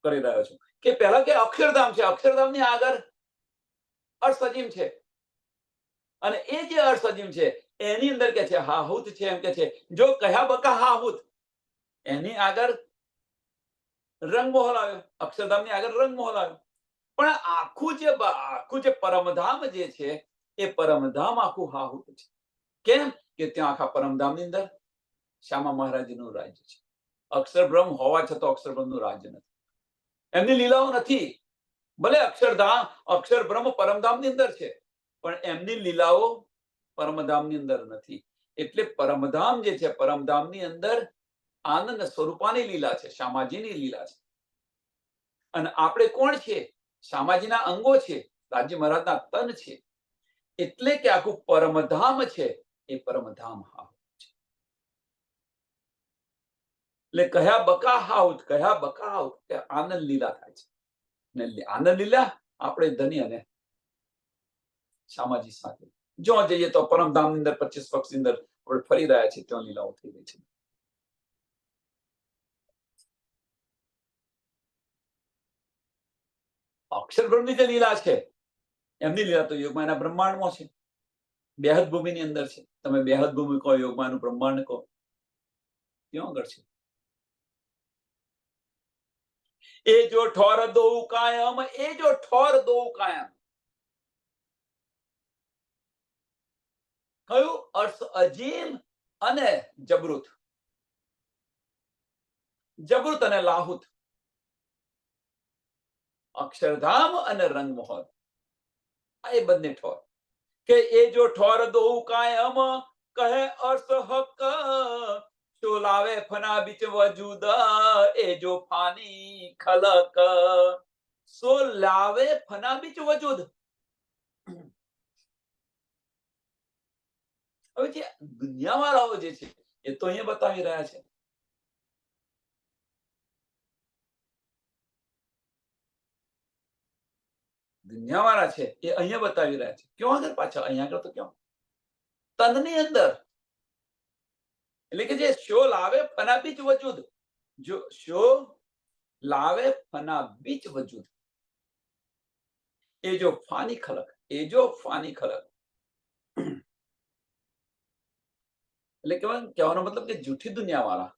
કરી રહ્યો છું. કે પહેલા કે અક્ષરધામ છે, અક્ષરધામની આગળ અર્શ અજીમ છે. અને એ જે અર્શ અજીમ છે એની અંદર કે છે હાહુત છે. એમ કે છે જો કહ્યા બકા હાહુત, એની આગળ રંગમહોલ આવ્યો, અક્ષરધામની આગળ રંગમહોલ આવ્યો. પણ આખું જે પરમધામ જે છે એ પરમધામ આખું હાહુત છે. કેમ કે ત્યાં આખા પરમધામની અંદર શ્યામા મહારાજનું રાજ્ય છે. અક્ષરબ્રહ્મ હોવા છતાં અક્ષરબ્રહ્મનું રાજ્ય નથી, એમની લીલાઓ નથી. ભલે અક્ષરબ્રહ્મ પરમધામની અંદર છે, પણ એમની લીલાઓ પરમધામની અંદર નથી. એટલે પરમધામ જે છે, પરમધામની અંદર આનંદ સ્વરૂપાની લીલા છે, શ્યામાજીની લીલા છે. અને આપણે કોણ છે? શ્યામાજીના અંગો છે, રાજી મહારાજના તન છે. એટલે કે આખું પરમધામ છે એ પરમધામ હાહુત છે. એટલે કયા બકા હાહુત કે આનંદ લીલા થાય છે. ને આનંદ લીલા આપણે ધની અને શ્યામાજી સાથે જો જઈએ તો પરમધામની અંદર 25 પક્ષની અંદર આપણે ફરી રહ્યા છીએ, ત્યાં લીલાઓ થઈ રહી છે. અક્ષરબ્રહ્મની જે લીલા છે એમની લીલા તો યોગમાયાના બ્રહ્માંડમાં છે, બેહદ ભૂમિની અંદર છે. તમે બેહદ ભૂમિ કહો, યોગમાયાનું બ્રહ્માંડ કહો, ક્યાં આગળ છે? એ જો ઠોર દો કાયમ, એ જો ઠોર દો કાયમ. કયું? અર્થ અજીમ અને જબરૂત, જબરૂત અને લાહુત. અક્ષરધામ અને રંગમહોલ, આ એ બંને ઠોર. કે એ જો ઠોર દો કાયમ કહે અર્થ હક, જો લાવે ફના બીચ વજૂદ, એ જો ફાની ખલક. સો લાવે ફના બીચ વજૂદ. હવે જે દુનિયાવાળાઓ જે છે એ તો અહીંયા બતાવી રહ્યા છે. દુનિયાવાળા છે એ અહીંયા બતાવી રહ્યા છે. ક્યાં આગળ? પાછા અહીંયા આગળ તો ક્યાં? તનની અંદર. એટલે કે જે શો લાવે ફના બીચ વજૂદ, જો શો લાવે ફના બીચ વજૂદ, એ જો ફાની ખલક, એ જો ફાની ખલક. એટલે કહેવાનો મતલબ કે જૂઠી દુનિયા વાળા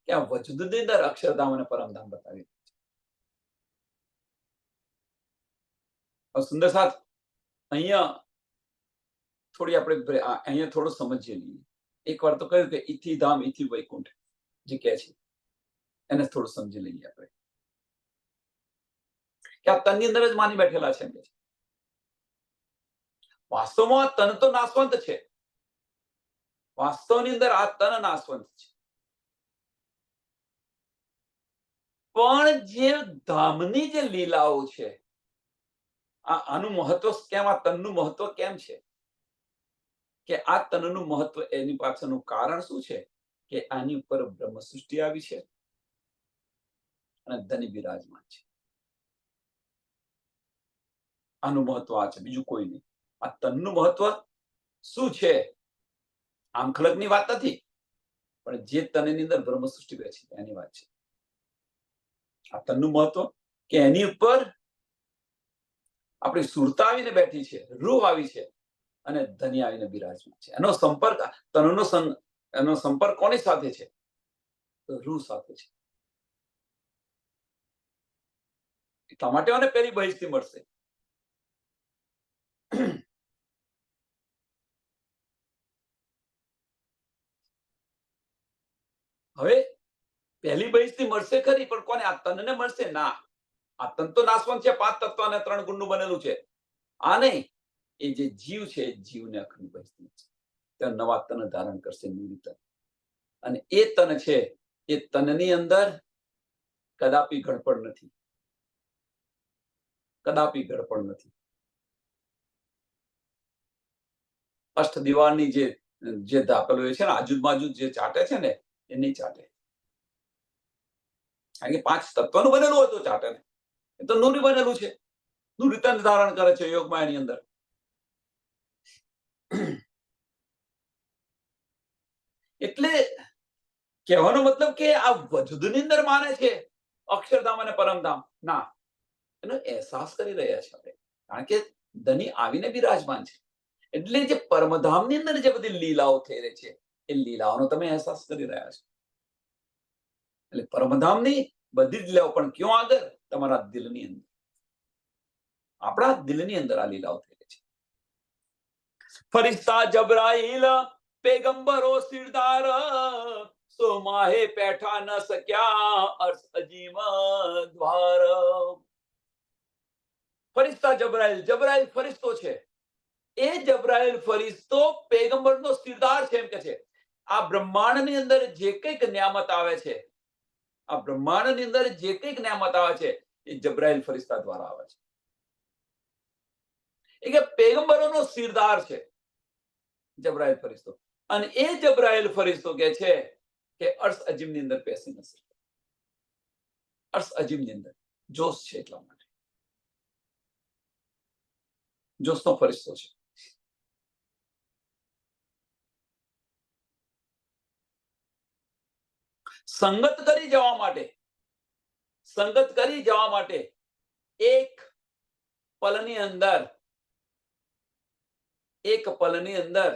કે આ વજૂદની અંદર અક્ષરધામ અને પરમધામ બતાવી. સુંદર સાથ અહીંયા થોડી આપણે અહીંયા થોડું સમજીએ લઈએ. એક વાર તો કહ્યું કે ઇથી ધામ ઇથી વૈકુંઠ જે કહે છે એને થોડું સમજી લઈએ આપણે કે આ તનની અંદર જ માની બેઠેલા છે. વાસ્તવમાં તન તો નાશવંત છે, વાસ્તવની અંદર આ તન નાશવંત છે. પણ જે ધામની જે લીલાઓ છે, આનું મહત્વ કેમ, આ તનનું મહત્વ કેમ છે? કે આ તનનું મહત્વ એની પાછળનું કારણ શું છે? કે આની ઉપર બ્રહ્મ સૃષ્ટિ આવી છે અને ધની બિરાજમાન છે. આનું મહત્વ આ છે, બીજું કોઈ નહીં. આ તનનું મહત્વ શું છે? આમ ખલકની વાત નથી, પણ જે તનની અંદર બ્રહ્મ સૃષ્ટિ બેઠી છે એની વાત છે. આ તનનું મહત્વ કે એની ઉપર આપણી સુરતા આવીને બેઠી છે, રૂહ આવી છે અને ધની આવીને બિરાજમાન છે. એનો સંપર્ક, તનનો એનો સંપર્ક કોની સાથે છે? રૂહ સાથે છે. એટલા માટે મને પેલી બહિષ્ઠી મળશે. હવે પહેલી બહિષ્ઠી મળશે ખરી, પણ કોને? આ તનને મળશે? ના, આ તન તો નાશવંત છે, 5 તત્વ અને 3 ગુણનું બનેલું છે. આ નહીં, એ જે જીવ છે એ જીવને અખંડ બહિષ્ઠી છે. ત્યાં નવા તન ધારણ કરશે, નિમિત્ત. અને એ તન છે, એ તનની અંદર કદાપી ગડપડ નથી, કદાપી ગડપડ નથી. અષ્ટ દિવાળની જે ધાપેલો છે ને, આજુબાજુ જે ચાટે છે ને, એ નહીં ચાટે. કારણ કે 5 તત્વનું બનેલું હતું ચાટે ને, એ તો નૂરી બનેલું છે. નૂરી તન ધારણ કરે છે યોગમાયાની અંદર. એટલે કહેવાનો મતલબ કે આ વજૂદની અંદર માને છે અક્ષરધામ અને પરમધામ. ના, એનો અહેસાસ કરી રહ્યા છે આપણે, કારણ કે ધની આવીને બિરાજમાન છે. એટલે જે પરમધામની અંદર જે બધી લીલાઓ થઈ રહી છે એ લીલાઓનો તમે અહેસાસ કરી રહ્યા છો. એટલે પરમધામની બધી જ લીલાઓ પણ ક્યાં આગળ? તમારા દિલની અંદર, આપણા દિલની અંદર આ લીલાઓ થઈ છે. ફરિશ્તા જબરાઈલ પેગંબરો સિરદાર સો માહે પેઠા ન શક્યા અર્શ અજીમ દ્વાર. ફરિશ્તા જબરાઈલ, જબરાઈલ ફરિશ્તો છે. એ જબરાઈલ ફરિશ્તો પેગંબરનો સિરદાર છે એમ કે છે. આ બ્રહ્માંડની અંદર જે કંઈક નિયામત આવે છે, આ બ્રહ્માંડની અંદર જે કંઈક નિયામત આવે છે એ જબરાઈલ ફરિશ્તા દ્વારા આવે છે. એ કે પેગંબરોનો સિરદાર છે જબરાઈલ ફરિશ્તો. અને એ જબરાઈલ ફરિશ્તો કે છે કે અર્શ અજીમની અંદર બેસી ન શકે. અર્શ અજીમની અંદર જોશ છે, એટલા માટે જોશનો ફરિશ્તો છે. સંગત કરી જવા માટે, સંગત કરી જવા માટે એક પલની અંદર, એક પલની અંદર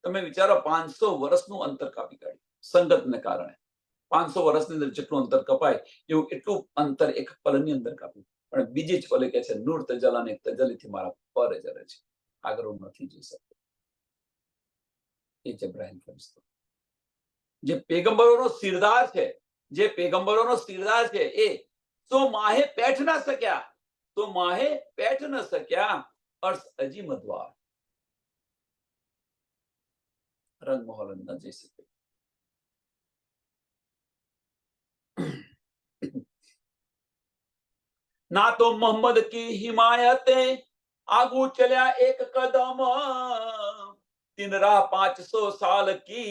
તમે વિચારો 500 વર્ષનું અંતર કાપી કાઢ્યું સંગતને કારણે. 500 વર્ષની અંદર જેટલું અંતર કપાય એવું એટલું અંતર એક પલની અંદર કાપ્યું. પણ બીજી જ પલે કે છે નૂર તજલાને તજલીથી મારા પર જરે છે, આગળ હું નથી જઈ શકતો. એ જબ્રાઈલ ફરિશ્તો જે પેગંબરોનો સિરદાર છે, જે પેગંબરોનો સિરદાર છે, એ તો માહે પેઠ ના શક્યા, તો માહે પેઠ ન શક્યા અર્શ અજીમ દ્વાર. રંગ મહોલ ન જઈ શકે. ના તો મોહમ્મદ કી હિમાયતે આગુ ચલ્યા એક કદમ, तीन राह 500 साल की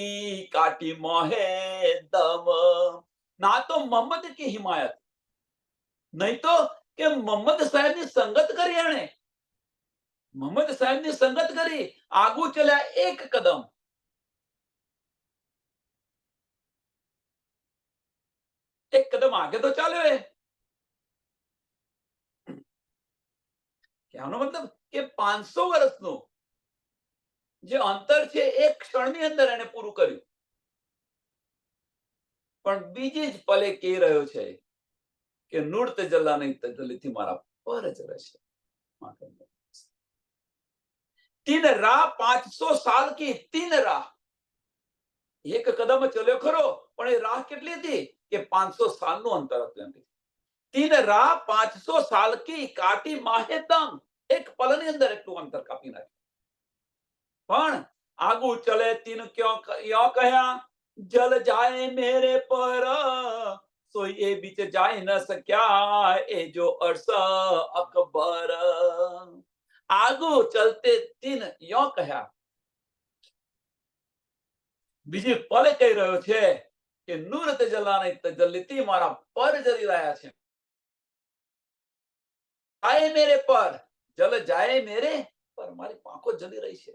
काटी मोहे दम. ना तो मोहम्मद की हिमायत, नहीं तो કે મોહમ્મદ સાહેબની સંગત કરી, એણે મોહમ્મદ સાહેબની સંગત કરી, આગુ ચલ્યા એક કદમ. એક કદમ આગે તો ચાલ્યો. એ કહેવાનો મતલબ કે 500 વર્ષનું જે અંતર છે એક ક્ષણની અંદર એને પૂરું કર્યું. પણ બીજી જ પલે કહી રહ્યો છે કે નૂર તજલ્લા નહીં તજલ્લીથી મારા પર જ રહેશે. 3 રાહ 500 સાલ કી 3 રાહ. એક કદમ ચલ્યો ખરો, પણ એ રાહ કેટલી હતી કે 500 સાલનું અંતર હતું. 3 રાહ 500 સાલ કી કાટી માહે દમ. એક પલની અંદર એટલું અંતર કાપી નાખ્યું. પણ આગુ ચલે તીન ક્યો યો કહ્યા જલ જાય મેરે પર, સો એ બીચ જાય ન શક્યા એ જો અર્શ અકબર. આગુ ચલતે તીન યો કહ્યા, બીજી પલે કહી રહ્યો છે કે નૂર તજલ્લાની તજલ્લીથી મારા પર જરી રહ્યા છે. જાય મેરે પર, જલ જાય મેરે પર, મારી પાંખો જલી રહી છે.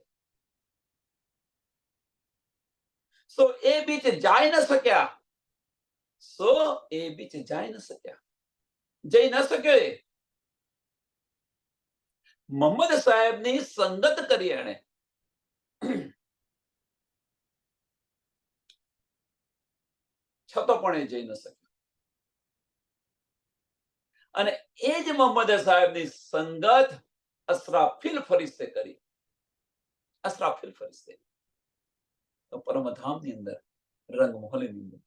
સો એ બીચ જાય ન શક્યા, સો એ બીચ જાય ન શક્યા, જઈ ન શક્યો. એ મોહમ્મદ સાહેબની સંગત કરી એણે, છતાં પણ એ જઈ ન શક્યો. અને એ જ મોહમ્મદ સાહેબની સંગત અસરાફીલ ફરિશ્તે કરી. અસરાફીલ ફરિશ્તે તો પરમધામની અંદર રંગ મહોલની અંદર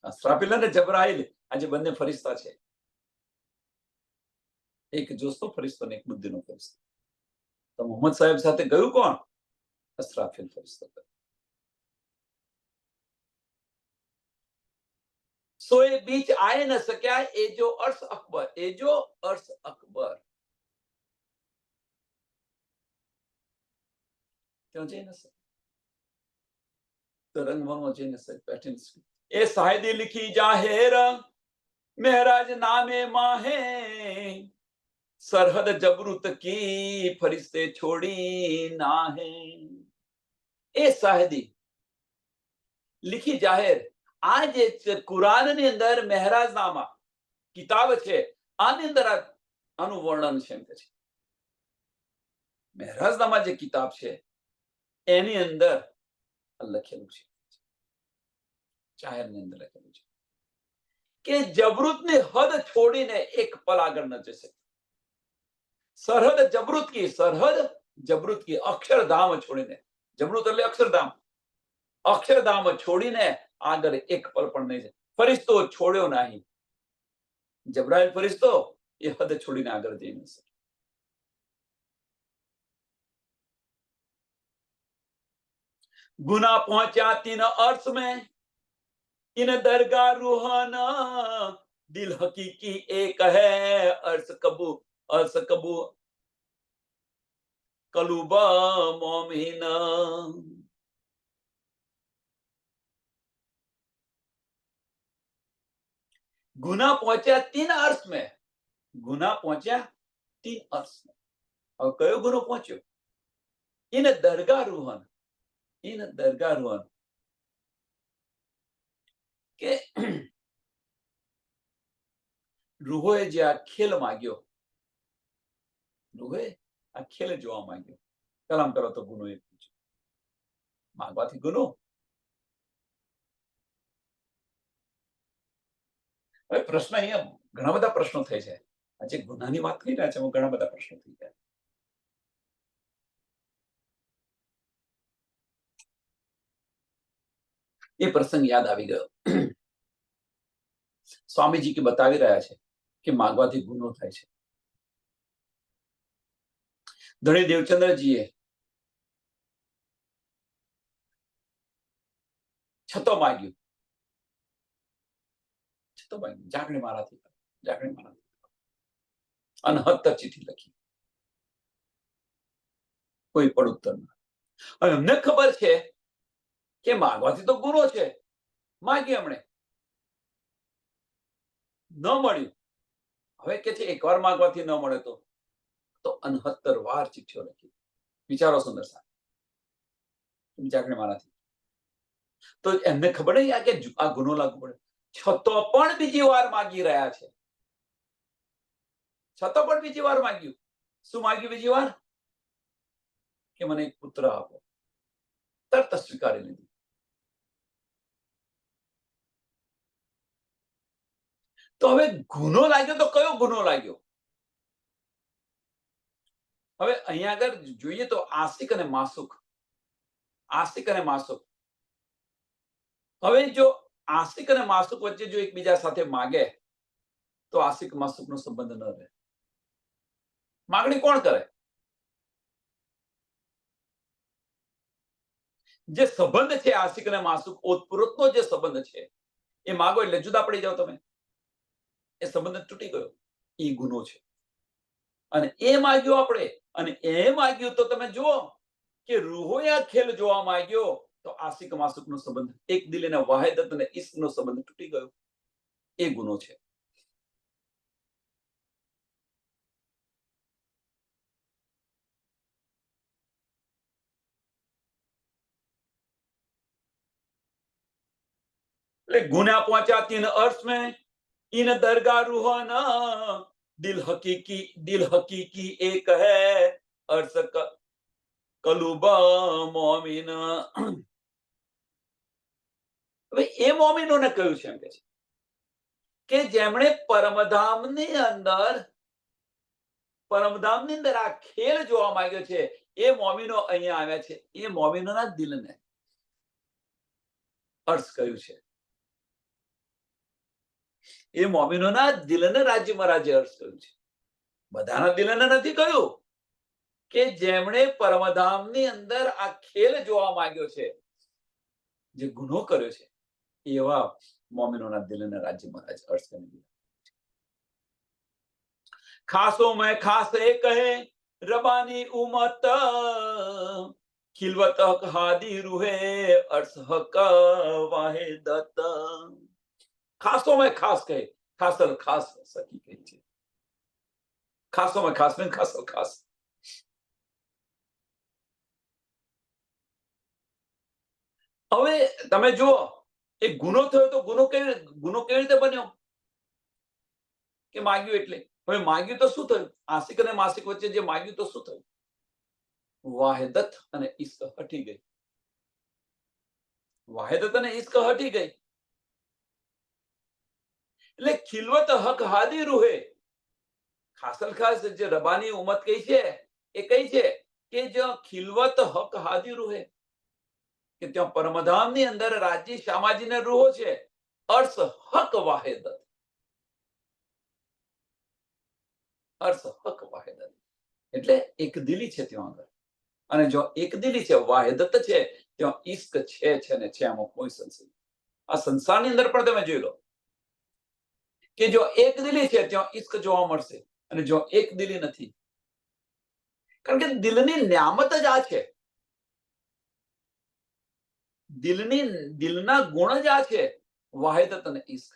અસરાફીલ અને જબરાઈલ આજે બંને ફરિશ્તા છે. એક જોશનો ફરિશ્તો અને એક બુદ્ધિનો ફરિશ્તો. તો મોહમ્મદ સાહેબ સાથે ગયું કોણ? અસરાફીલ ફરિશ્તો. સો એ બીચ આય ન શક્યા એ જો અર્શ અકબર, એ જો અર્શ અકબર. ક્યાં જઈ ન શકે? તો રંગમાં જઈ ન શકે. પેટર્ન એ શાયદી लिखी जाहिर महराज नामे माहे, सरहद जबरूत की फरिश्ते छोड़ी ना है. એ શાયદી लिखी जाहिर, આ જે કુરાનની અંદર મહેરાજનામા કિતાબ છે, આની અંદર આનું વર્ણન છે. એમ કે છે મહેરાજનામા જે કિતાબ છે એની અંદર લખેલું છે શાયરની અંદર લખેલું છે કે જબરૂતની હદ છોડીને એક પલ આગળ ન જઈ શકે. સરહદ જબરૂત કી અક્ષરધામ છોડીને, જબરૂત એટલે અક્ષરધામ, અક્ષરધામ છોડીને આગળ એક પલ પણ નહીં જાય. ફરિશ્તો છોડ્યો નહીં. જબરાઈલ ફરિશ્તો એ હદ છોડીને આગળ જઈ ન શકે. गुना पहुंचा तीन अर्श में इन दरगाह रूहाना, दिल हकीकी एक है अर्श कबू कलूबा मोमिना. गुना पहुंचा 3 अर्श में, गुना पहुंचा 3 अर्श में. और कयो गुनो पहुंच्यो? इन दरगाह रूहान, इन दरगाह रूहान કે રૂહોએ જે આ ખેલ માંગ્યો, રૂહોએ આ ખેલ જોવા માંગ્યો. કલામ કરો તો ગુનો એ પૂછ્યો. માંગવાથી ગુનો? હવે પ્રશ્ન અહીંયા ઘણા બધા પ્રશ્નો થઈ છે. આજે ગુનાની વાત કરી રહ્યા છે, ઘણા બધા પ્રશ્નો થઈ જાય. એ પ્રસંગ યાદ આવી ગયો. સ્વામીજી કે બતાવી રહ્યા છે કે માંગવાથી ગુનો થાય છે. ધણી દેવચંદ્રજીએ છતો માંગ્યું, જાગણી મારાથી, અનહદ ચિઠ્ઠી લખી, કોઈ પણ ઉત્તર ના. હવે અમને ખબર છે કે માંગવાથી તો ગુનો છે, માંગી અમને ન મળ્યું. હવે કે છે એકવાર માંગવાથી ન મળે તો 69 વાર ચિઠ્ઠીઓ લખી. વિચારો સુંદર સાહેબ, જાગણી મારાથી. તો એમને ખબર નહીં કે આ ગુનો લાગુ પડે. છતો પણ બીજી વાર માંગી રહ્યા છે, છતો પણ બીજી વાર માંગ્યું. શું માંગ્યું બીજી વાર? કે મને એક પુત્ર આપો. તરત સ્વીકારી લીધું. તો હવે ગુનો લાગ્યો તો કયો ગુનો લાગ્યો? હવે અહીંયા આગળ જોઈએ તો આશિક અને માસુક, આશિક અને માસુક. હવે જો આશિક અને માસુક વચ્ચે જો એકબીજા સાથે માગે તો આશિક માસુક નો સંબંધ ન રહે. માગણી કોણ કરે? જે સંબંધ છે આશિક અને માસુક, ઓતપ્રોતનો જે સંબંધ છે, એ માગો એટલે જુદા પડી જાઓ તમે. એ સંબંધ તૂટી ગયો, એ ગુનો છે. અને એ માગ્યો આપણે, અને એ માગ્યું તો તમે જુઓ કે રૂહોએ આ ખેલ જોવા માંગ્યો તો આશિક માસુક નો સંબંધ, એક દિલ અને વાહિદત અને ઈશ્ક નો સંબંધ તૂટી ગયો. એ ગુનો છે. એટલે ગુના પહોંચા 3 अर्श में इन दरगाह रूहाना, दिल हकीकी एक है अर्श कलूबा मोमिना. હવે એ મોમિનોને કહ્યું છે એમ કે જેમણે પરમધામની અંદર આ ખેલ જોવા માંગ્યો છે, એ મોમિનો અહીંયા આવ્યા છે. એ મોમિનોના દિલને અર્શ કહ્યું છે. એ મોમિનોના દિલને રાજ્યમાં રાજ્ય અર્શ કહ્યું છે. બધાના દિલને નથી કહ્યું. કે જેમણે પરમધામની અંદર આ ખેલ જોવા માંગ્યો છે, જે ગુનો કર્યો છે, એવા મોમિનોના દિલને રાજ્યમાં રાજ્ય અર્શ કરી દીધા. ખાસો મેં ખાસ એ કહે રબાની ઉમત, ખિલવત હક હાદી રૂહે અર્શ હક વાહિદત. ખાસો મેં ખાસ કહે, ખાસલ ખાસ સખી કહી છે. ખાસો મેં ખાસ મેં ખાસલ ખાસ. હવે તમે જુઓ, એ ગુનો થયો તો ગુનો કેવી રીતે બન્યો? કે માગ્યું એટલે. હવે માગ્યું તો શું થયું? આશિક અને માસિક વચ્ચે જે માગ્યું તો શું થયું? વાહિદત અને ઈશ્ક હટી ગઈ. વાહિદત અને ઈશ્ક હટી ગઈ. એટલે ખિલવત હક હાદી રૂહે, ખાસલ ખાસ જે રબાની ઉમત કઈ છે એ કઈ છે કે જો ખિલવત હક હાદી રૂહે, કે ત્યાં પરમધામની અંદર રાજી શામાજીને રૂહો છે, અર્સ હક વાહિદત, અર્સ હક વાહિદત એટલે એક દિલી છે ત્યાં આગળ. અને જો એક દિલી છે, વાહિદત છે, ત્યાં ઈશ્ક છે ને છે, આમાં કોઈ સંશય. આ સંસારની અંદર પણ તમે જોઈ લો કે જો એક દિલી છે ત્યાં ઈશ્ક જોવા મળશે, અને જો એક દિલી નથી, કારણ કે દિલની ન્યામત જ આ છે, દિલના ગુણ જ આ છે, વાહિદત અને ઈશ્ક.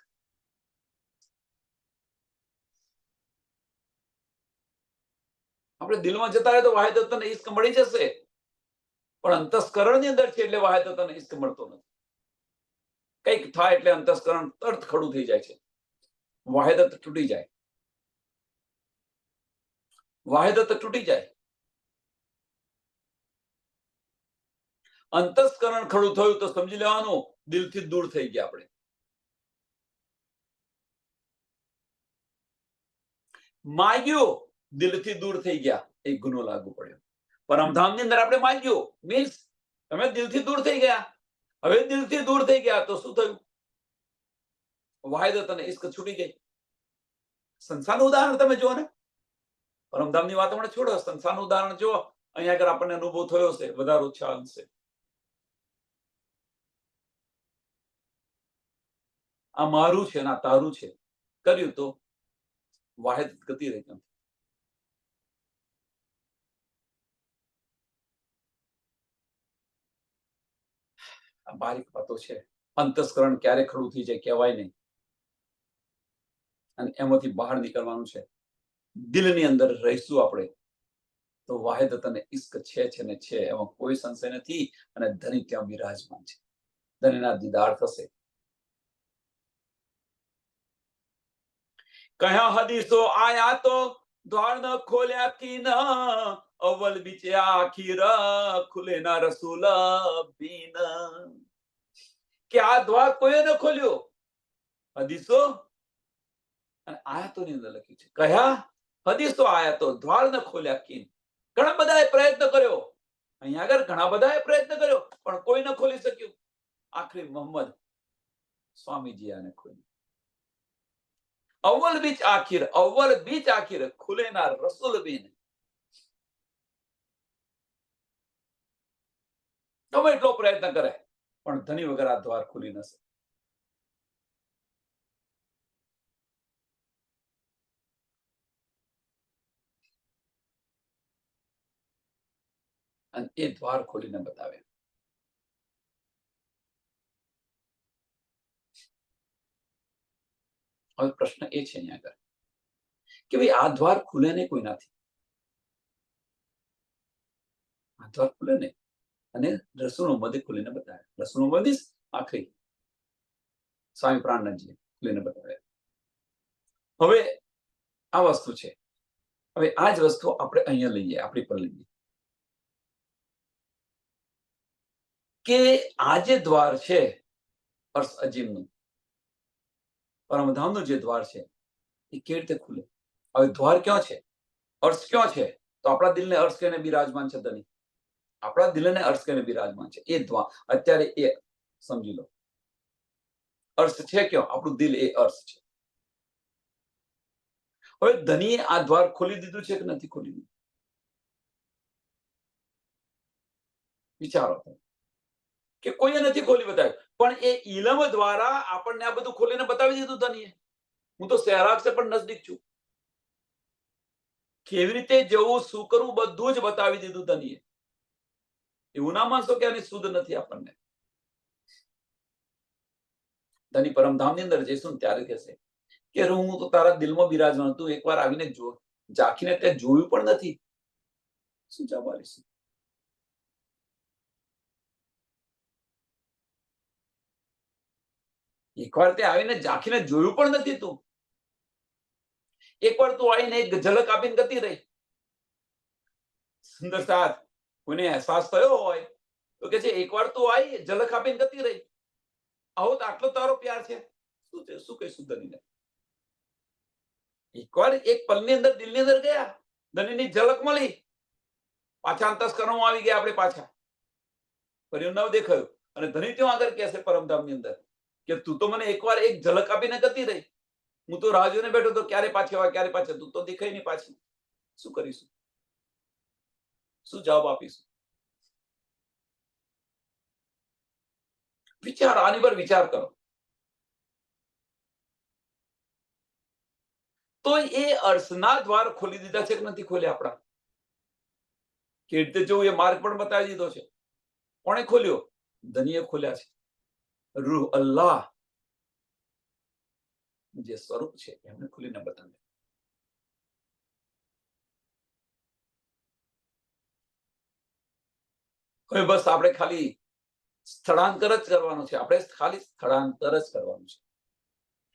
આપણે દિલમાં જતા રહે તો વાહિદત અને ઈશ્ક મળી જશે, પણ અંતસ્કરણની અંદર છે એટલે વાહિદત અને ઈશ્ક મળતો નથી. કંઈક થાય એટલે અંતસ્કરણ તરત ખડું થઈ જાય છે, વાહિદત તૂટી જાય, વાહિદત તૂટી જાય. અંતસ્કરણ ખડું થયું તો સમજી લેવાનું દિલથી દૂર થઈ ગયા આપણે. માગ્યું, દિલથી દૂર થઈ ગયા, એક ગુનો લાગુ પડ્યો. પરમધામની અંદર આપણે માગ્યું મીન્સ તમે દિલથી દૂર થઈ ગયા. હવે દિલથી દૂર થઈ ગયા તો શું થયું? વાહિદત અને ઈશ્ક છૂટી ગઈ. સંસારનું ઉદાહરણ તમે જુઓ ને, પરમધામની વાત હમણાં છોડો, સંસારનું ઉદાહરણ જુઓ, અહીંયા આગળ આપણને અનુભવ થયો છે વધારે ઓછા અંશે. આ મારું છે ને આ તારું છે કર્યું તો વાહિદત ગતિ રહી નથી. આ બારીક વાતો છે. અંતસ્કરણ ક્યારે ખડું થઈ જાય કહેવાય નહીં, અને એમાંથી બહાર નીકળવાનું છે. દિલની અંદર રહીશું આપણે તો વાહિદત અને ઈશ્ક છે ને છે, એમાં કોઈ સંશય નથી. અને ધની ત્યાં બિરાજમાન છે, ધનીના દીદાર થશે. કયા હદીસો આયા તો દ્વાર ન ખોલ્યા કી ના, અવ્વલ બીચે આખીર ખુલે ના રસૂલ બીન. કે આ દ્વાર કોઈએ ન ખોલ્યો. હદીસો અને આયાતોની અંદર લખ્યું છે, કયા હદીસો આયાતો દ્વાર ન ખોલ્યા કી. ઘણા બધાએ પ્રયત્ન કર્યો, અહીંયા આગળ ઘણા બધાએ પ્રયત્ન કર્યો, પણ કોઈ ન ખોલી શક્યું. આખરી મોહમ્મદ સ્વામીજી આને ખોલી. અવ્વલ બીચ આખીર ખુલે ના રસૂલ બીન. ગમે એટલો પ્રયત્ન કરે પણ ધની વગર આ દ્વાર ખુલી ન શકે. અને એ દ્વાર ખોલીને બતાવે. હવે પ્રશ્ન એ છે અહીંયા આગળ કે ભાઈ આ દ્વાર ખુલે ને કોઈ નથી, આ દ્વાર ખુલે ને, અને રસૂલ મોહમ્મદે ખુલીને બતાવે. રસૂલ મોહમ્મદ આખરી સ્વામી પ્રાણનાથજી ખુલીને બતાવે. હવે આ વસ્તુ છે. હવે આ જ વસ્તુ આપણે અહીંયા લઈએ, આપણી પર લઈએ કે આ જે દ્વાર છે અર્શ અજીમનું, પરમધામનું જે દ્વાર છે એ કેવી રીતે ખુલે? હવે દ્વાર ક્યાં છે? અર્શ ક્યાં છે? તો આપણા દિલને અર્શ કહીને બિરાજમાન છે ધની. આપણા દિલને અર્શ કહીને બિરાજમાન છે. એ દ્વાર અત્યારે એ સમજી લો. અર્શ છે ક્યાં? આપણું દિલ એ અર્શ છે. હવે ધનીએ આ દ્વાર ખોલી દીધું છે કે નથી ખોલી દીધું? વિચારો કે કોઈએ નથી ખોલી બતાવ્યું, પણ એ ઇલમ દ્વારા આપણને આ બધું ખોલીને બતાવી દીધું ધનીએ. હું તો સહેરાગ સે પણ નજદીક છું. કેવી રીતે જવું, શું કરવું, બધું જ બતાવી દીધું ધનીએ. એવું ના માનશો કે આની સુધ નથી આપણને. ધની પરમધામની અંદર જઈશું ને ત્યારે કહેશે કે હું તો તારા દિલમાં બિરાજમાન, તું એકવાર આવીને જો, ઝાંખીને તે જોયું પણ નથી. શું જવાબ આપીશું? એકવાર તે આવીને ઝાંખીને જોયું પણ નથી તું. એકવાર તું આવીને એક ઝલક આપીને ગતી રહી. સુંદર સાથ કોઈને અહેસાસ થયો હોય તો કે છે એકવાર તું આવી ઝલક આપીને ગતી રહી. આવો તો આટલો તારો પ્યાર છે. શું છે, શું કહીશું ધનીને? એકવાર એક પલની અંદર દિલની અંદર ગયા, ધનીની ઝલક મળી, પાછા અંતસ્કરણમાં આવી ગયા આપણે પાછા, પરિણામ દેખાયું અને ધની ત્યાં આગળ કહે છે પરમધામની અંદર કે તું તો મને એકવાર એક ઝલક આપીને જતી રહી, હું તો રાહ જોઈને બેઠો તો ક્યારે પાછી આવે ક્યારે પાછી, તું તો દેખાય નહીં પાછી, શું કરીશું, શું જવાબ આપીશું? વિચાર, આની પર વિચાર કરો. તો એ અર્શના દ્વાર ખોલી દીધા છે કે નથી ખોલ્યા આપણા? કે રીતે જવું એ માર્ગ પણ બતાવી દીધો છે. કોણે ખોલ્યો? ધનીએ ખોલ્યા છે. રૂહ અલ્લાહ જે સ્વરૂપ છે એમને ખોલીને બતાવ્યું. હવે બસ આપણે ખાલી સ્થળાંતર જ કરવાનું છે, આપણે ખાલી સ્થળાંતર જ કરવાનું છે.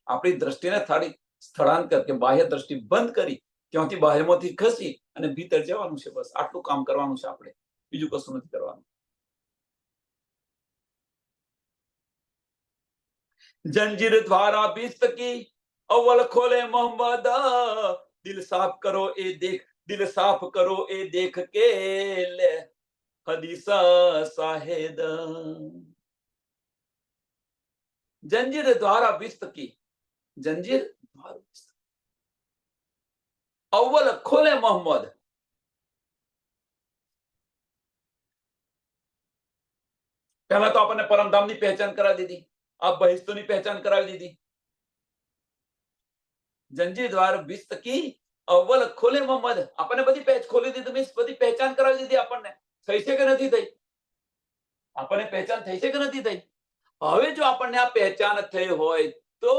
આપણી દ્રષ્ટિને ખાલી સ્થળાંતર કે બાહ્ય દ્રષ્ટિ બંધ કરી ત્યાંથી બાહ્યમાંથી ખસી અને ભીતર જવાનું છે. બસ આટલું કામ કરવાનું છે આપણે, બીજું કશું નથી કરવાનું. जंजीर द्वारा बिस्तकी अव्वल खोले मोहम्मद, दिल साफ करो ए देख, दिल साफ करो ए देख के ले हदीसा साहेद. जंजीर द्वारा बिस्तकी, जंजीर द्वारा अव्वल खोले मोहम्मद, पहला तो आपने परमधाम की पहचान करा दी थी, आप बहिस्तों की पहचान करा दी थी. जंजीर द्वार बिस्तकी अव्वल खोले मोहम्मद, आपने बधी पेज खोली दी, मीन्स बधी पहचान करावी દીધી આપણને. થઈ છે કે નથી થઈ? આપણને પહેચાન થઈ છે કે નથી થઈ? હવે જો આપણને આ પહેચાન થઈ હોય તો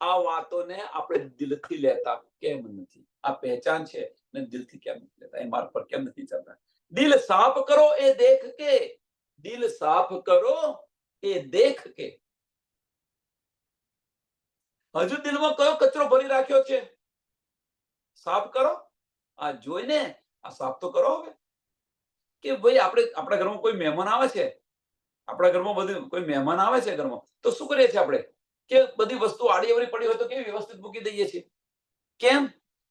આ વાતોને આપણે દિલથી લેતા કેમ નથી? આ પહેચાન છે ને દિલથી કેમ નથી લેતા? એ માર્ગ પર કેમ નથી ચાલતા? દિલ સાફ કરો એ દેખ કે, દિલ સાફ કરો એ દેખ કે. હજુ દિલમાં કયો કચરો ભરી રાખ્યો છે? સાફ કરો. આ જોઈને આ સાફ તો કરો હવે. કે ભાઈ આપણે આપણા ઘરમાં કોઈ મહેમાન આવે છે, આપણા ઘરમાં બધું કોઈ મહેમાન આવે છે ઘરમાં, તો શું કરીએ છીએ આપણે? કે બધી વસ્તુ આડી અવળી પડી હોય તો કેવી વ્યવસ્થિત મૂકી દઈએ છીએ. કેમ?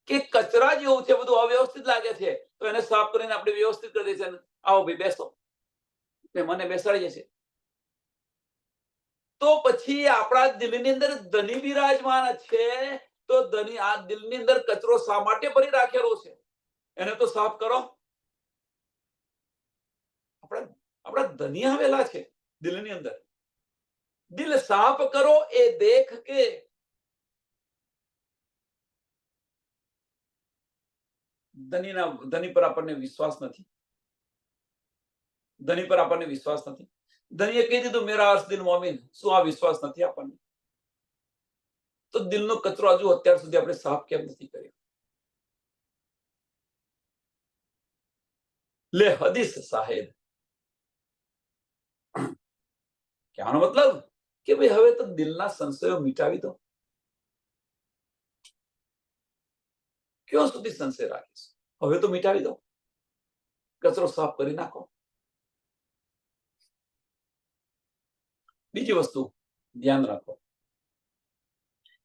કે કચરા જેવું છે, બધું અવ્યવસ્થિત લાગે છે, તો એને સાફ કરીને આપણે વ્યવસ્થિત કરી દઈએ છીએ. આવો ભાઈ બેસો, મહેમાનને બેસાડીએ છીએ. તો પછી આપણા દિલની અંદર ધની બિરાજમાન છે, તો ધની આ દિલની અંદર કચરો શા માટે ભરી રાખેલો છે? એને તો સાફ કરો. આપણા ધની આવેલા છે દિલની અંદર. દિલ સાફ કરો એ દેખ કે. ધની પર આપણને વિશ્વાસ નથી. ધની પર આપણને વિશ્વાસ નથી. ધનીએ કહી દીધું મેરા અર્શ દિલ મોમિન. શું આ વિશ્વાસ નથી આપણને? તો દિલનો કચરો હજુ અત્યાર સુધી આપણે સાફ કેમ નથી કર્યો? લે હદીસ સાહેબ, કહેવાનો મતલબ કે ભાઈ હવે તો દિલના સંશયો મિટાવી દો. ક્યાં સુધી સંશય રાખીશ? હવે તો મિટાવી દો, કચરો સાફ કરી નાખો. બીજી વસ્તુ ધ્યાન રાખો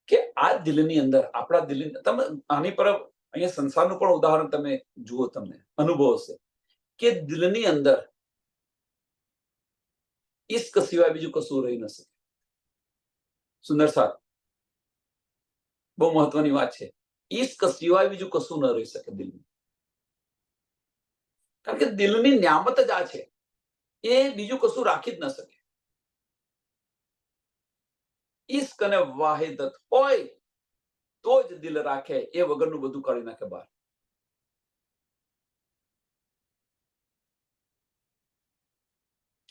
કે આ દિલની અંદર, આપણા દિલની, તમે આની પર અહીંયા સંસારનું પણ ઉદાહરણ તમે જુઓ, તમને અનુભવ હશે કે દિલની અંદર ઈશ્ક સિવાય બીજું કશું રહી ન શકે. સુંદર સાહેબ, બહુ મહત્વની વાત છે. ઈશ્ક સિવાય બીજું કશું ન રહી શકે દિલમાં. કારણ કે દિલની નિયામત જ આ છે, એ બીજું કશું રાખી જ ન શકે. ઈશ્ક અને વાહિદત હોય તો જ દિલ રાખે, એ વગરનું બધું કાઢી નાખે બહાર.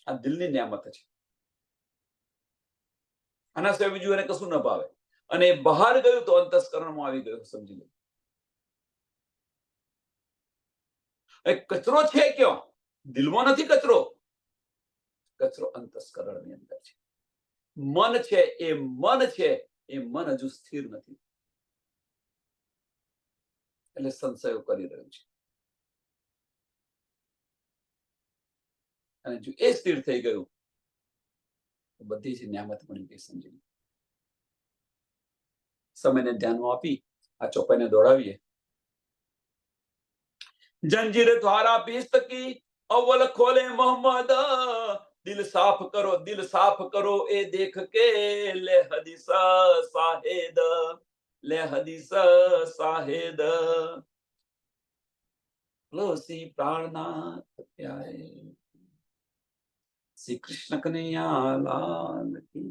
આ દિલની નિયામત છે. આના સિવાય બીજું એને કશું ન ભાવે. અને બહાર ગયું તો અંતસ્કરણમાં આવી ગયું, સમજી લો. કચરો છે ક્યાં? દિલમાં નથી કચરો. કચરો અંતસ્કરણની અંદર છે. મન છે, એ મન છે, એ મન હજુ સ્થિર નથી, એટલે સંશયો કરી રહ્યું છે. અને જો એ સ્થિર થઈ ગયું તો બધી જ નિયામત મળી ગઈ, સમજી લો. સમયને ધ્યાનમાં આપી આ ચોપાઈને દોડાવીએ. जंजीर द्वारा बीस्त की अव्वल खोले मोहम्मद, दिल साफ करो ए देख के ले हदीस साहेद, ले हदीस साहेद, लो सी प्राणनाथ प्यारे श्री कृष्ण कन्हैया लाल की,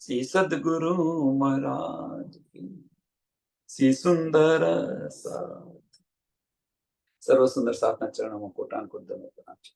श्री सदगुरु महाराज की, श्री सुंदर सा. સર્વ સુંદર સાતના ચરણોમાં કોટાન કોટ ધન્ય પ્રણામ છે.